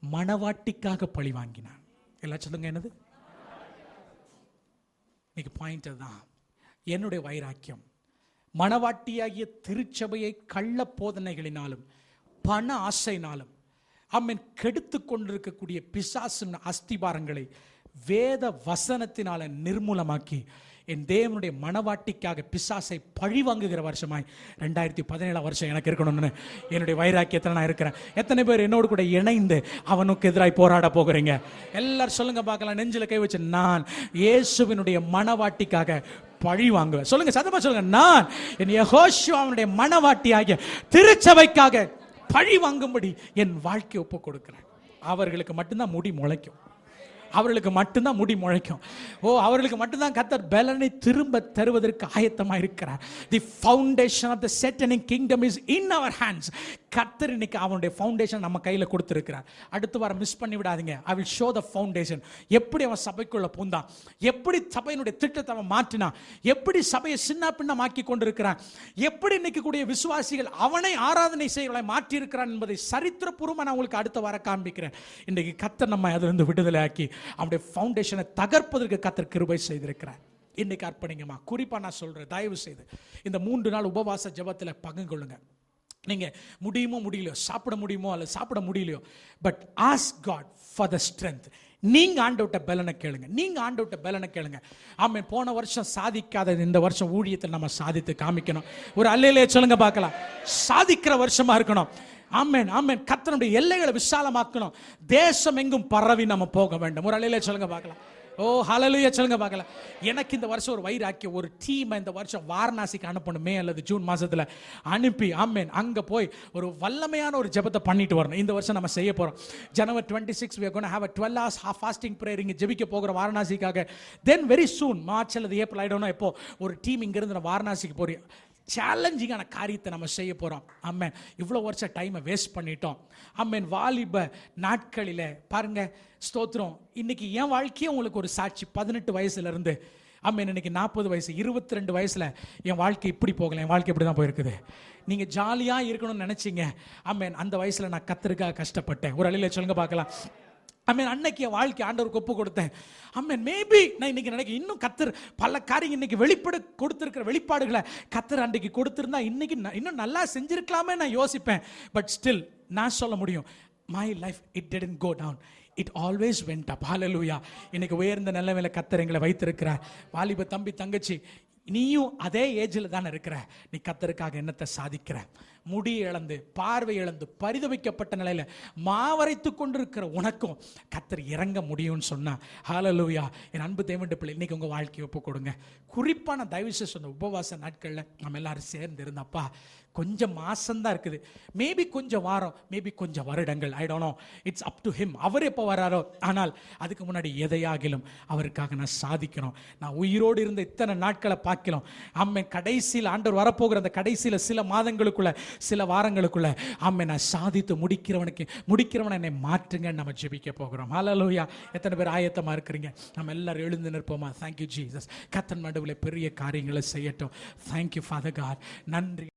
மணவாட்டிக்காக பழி வாங்கினான். எல்லாம் சொல்லுங்க என்னது? இன்னைக்கு பாயிண்ட் தான் என்னுடைய வைராக்கியம். மணவாட்டியாகிய திருச்சபையை கள்ள போதனைகளினாலும் பண ஆசையினாலும் ஆமென் கெடுத்து கொண்டிருக்கக்கூடிய பிசாசின் அஸ்திபாரங்களை வேத வசனத்தினால நிர்மூலமாக்கி என் தேவனுடைய மணவாட்டிக்காக பிசாசை பழி வாங்குகிற வருஷமாய் 2017 வருஷம் எனக்கு இருக்கணும்னு என்னுடைய வைராக்கியத்தில் நான் இருக்கிறேன். எத்தனை பேர் என்னோடு கூட இணைந்து அவனுக்கு எதிராக போராட போகிறீங்க? எல்லாரும் சொல்லுங்க பார்க்கலாம். நெஞ்சில் கை வச்சு, நான் இயேசுவினுடைய மணவாட்டிக்காக பழி வாங்குவேன். சொல்லுங்க, சத்தமா சொல்லுங்க. நான் என் யெகோஷுவாவுடைய மணவாட்டியாகிய திருச்சபைக்காக பழி வாங்கும்படி என் வாழ்க்கையை ஒப்பு கொடுக்கிறேன். அவர்களுக்கு மட்டும்தான் முடி முளைக்கும். அவர்களுக்கு மட்டும்தான் முடி முளைக்கும். அவர்களுக்கு மட்டும்தான் கர்த்தர் பலனை திரும்ப தருவதற்கு ஆயத்தமாக இருக்கிறார். The foundation of the satanic kingdom is in our hands. கர்த்தர் இன்னைக்கு அவனுடைய ஃபவுண்டேஷன் நம்ம கையில் கொடுத்துருக்கிறார். அடுத்த வாரம் மிஸ் பண்ணி விடாதீங்க. I will show the foundation. எப்படி அவன் சபைக்குள்ள பூந்தான், எப்படி சபையினுடைய திட்டத்தை அவன் மாற்றினான், எப்படி சபையை சின்ன பின்னமாக்கி கொண்டிருக்கிறான், எப்படி இன்னைக்கு கூடிய விசுவாசிகள் அவனை ஆராதனை செய்வதை மாற்றி இருக்கிறான் என்பதை சரித்திரபூர்வமாக நான் உங்களுக்கு அடுத்த வாரம் காண்பிக்கிறேன். இன்றைக்கு கர்த்தர் நம்ம அதிலிருந்து விடுதலை ஆக்கி அவனுடைய ஃபவுண்டேஷனை தகர்ப்பதற்கு கர்த்தர் கிருபை செய்திருக்கிறார். இன்னைக்கு அர்ப்பணிங்கம்மா. குறிப்பாக நான் சொல்றேன், தயவு செய்து இந்த 3 நாள் உபவாச ஜெபத்தில் பங்கு கொள்ளுங்க. நீங்க முடியுமோ முடியலையோ, சாப்பிட முடியுமோ அல்ல சாப்பிட முடியலையோ, but ask God for the strength. நீங்க ஆண்டவர்ட்ட பலனை கேளுங்க. நீங்க ஆண்டவர்ட்ட பலனை கேளுங்க. ஆமென். போன வருஷம் சாதிக்காத இந்த வருஷம் ஊழியத்தை நம்ம சாதித்து காமிக்கணும். ஒரு அல்லேலூயா சொல்லுங்க பார்க்கலாம். சாதிக்கிற வருஷமா இருக்கணும். ஆமென், ஆமென். கர்த்தருடைய எல்லைகளை விசாலமாக்கணும். தேசம் எங்கும் பரவி நம்ம போக வேண்டும். ஒரு அல்லேலூயா சொல்லுங்க பார்க்கலாம். ஹல்லேலூயா சொல்லுங்க பார்க்கலாம். எனக்கு இந்த வருஷம் ஒரு வைராக்கிய ஒரு டீமை இந்த வருஷம் வாரணாசிக்கு அனுப்பணும். மே அல்லது ஜூன் மாசத்துல அனுப்பி ஆமென் அங்க போய் ஒரு வல்லமையான ஒரு ஜெபத்தை பண்ணிட்டு வரணும். இந்த வருஷம் நம்ம செய்ய போறோம். January 26 we are going to have a 12 hours fasting prayer. இங்க ஜெபிக்க போகிற வாரணாசிக்காக. Then very soon மார்ச் அல்லது ஏப்ரல் ஆயிடும் எப்போ ஒரு டீம் இங்க இருந்து வாரணாசிக்கு போறோம். சேலஞ்சிங்கான காரியத்தை நம்ம செய்ய போறோம். ஆமென். இவ்வளவு வருஷம் டைமை வேஸ்ட் பண்ணிட்டோம். ஆமென். வாலிப நாட்களில பாருங்க, ஸ்தோத்திரம். இன்னைக்கு என் வாழ்க்கையே உங்களுக்கு ஒரு சாட்சி. 18 வயசுல இருந்து ஆமென் இன்னைக்கு 40 வயசு, 22 வயசுல என் வாழ்க்கை இப்படி போகல. என் வாழ்க்கை இப்படி தான் போயிருக்குது. நீங்க ஜாலியா இருக்கணும்னு நினைச்சீங்க. ஆமென். அந்த வயசுல நான் கர்த்தருக்காக கஷ்டப்பட்டேன். ஒரு அழில சொல்லுங்க பார்க்கலாம். ஆமென். அன்னைக்கு என் வாழ்க்கை ஆண்டவருக்கு ஒப்பு கொடுத்தேன். ஆமென். மேபி நான் இன்னைக்கு நினைக்க இன்னும் கர்த்தர் பல காரியம் இன்னைக்கு வெளிப்பட கொடுத்திருக்கிற வெளிப்பாடுகளை கர்த்தர் அன்றைக்கு கொடுத்திருந்தா இன்னைக்கு இன்னும் நல்லா செஞ்சிருக்கலாமே நான் யோசிப்பேன். பட் ஸ்டில் நான் சொல்ல முடியும், my life it didn't go down, it always went up. hallelujah. இன்னைக்கு உயர்ந்த நிலைமையில கர்த்தர் எங்களை வைத்திருக்கிறார். வாலிப தம்பி தங்கச்சி, நீயும் அதே ஏஜில் தானே இருக்கிற. நீ கர்த்தருக்காக என்னத்தை சாதிக்கிற? முடி இழந்து, பார்வை இழந்து, பரிதவிக்கப்பட்ட நிலையில மாவரைத்து கொண்டிருக்கிற உனக்கும் கர்த்தர் இறங்க முடியும்னு சொன்னா ஹல்லேலூயா. என் அன்பு தேவனுடைய பிள்ளை, இன்னைக்கு உங்க வாழ்க்கையை ஒப்பு கொடுங்க. குறிப்பா நான் தயவு செய்து சொன்ன உபவாச நாட்கள்ல நம்ம எல்லாரும் சேர்ந்து இருந்தப்பா, கொஞ்சம் மாசம்தான் இருக்குது, மேபி கொஞ்சம் வாரம், மேபி கொஞ்சம் வருடங்கள், I don't know, it's up to him. அவர் எப்போ வராரோ. ஆனால் அதுக்கு முன்னாடி எதையாகிலும் அவருக்காக நான் சாதிக்கணும். நான் உயிரோடு இருந்த இத்தனை நாட்களை பார்க்கலாம். அம்மே கடைசியில் ஆண்டவர் வரப்போகிற அந்த கடைசியில் சில மாதங்களுக்குள்ள சில வாரங்களுக்குள்ள அம்மே நான் சாதித்து முடிக்கிறவனை என்னை மாற்றுங்கன்னு நம்ம ஜெபிக்க போகிறோம். ஹல்லேலூயா. எத்தனை பேர் ஆயத்தமா இருக்கிறீங்க? நம்ம எல்லாரும் எழுந்து நிற்போமா? Thank you Jesus. கர்த்தர் நடுவில் பெரிய காரியங்களை செய்யட்டும். Thank you father God. நன்றி.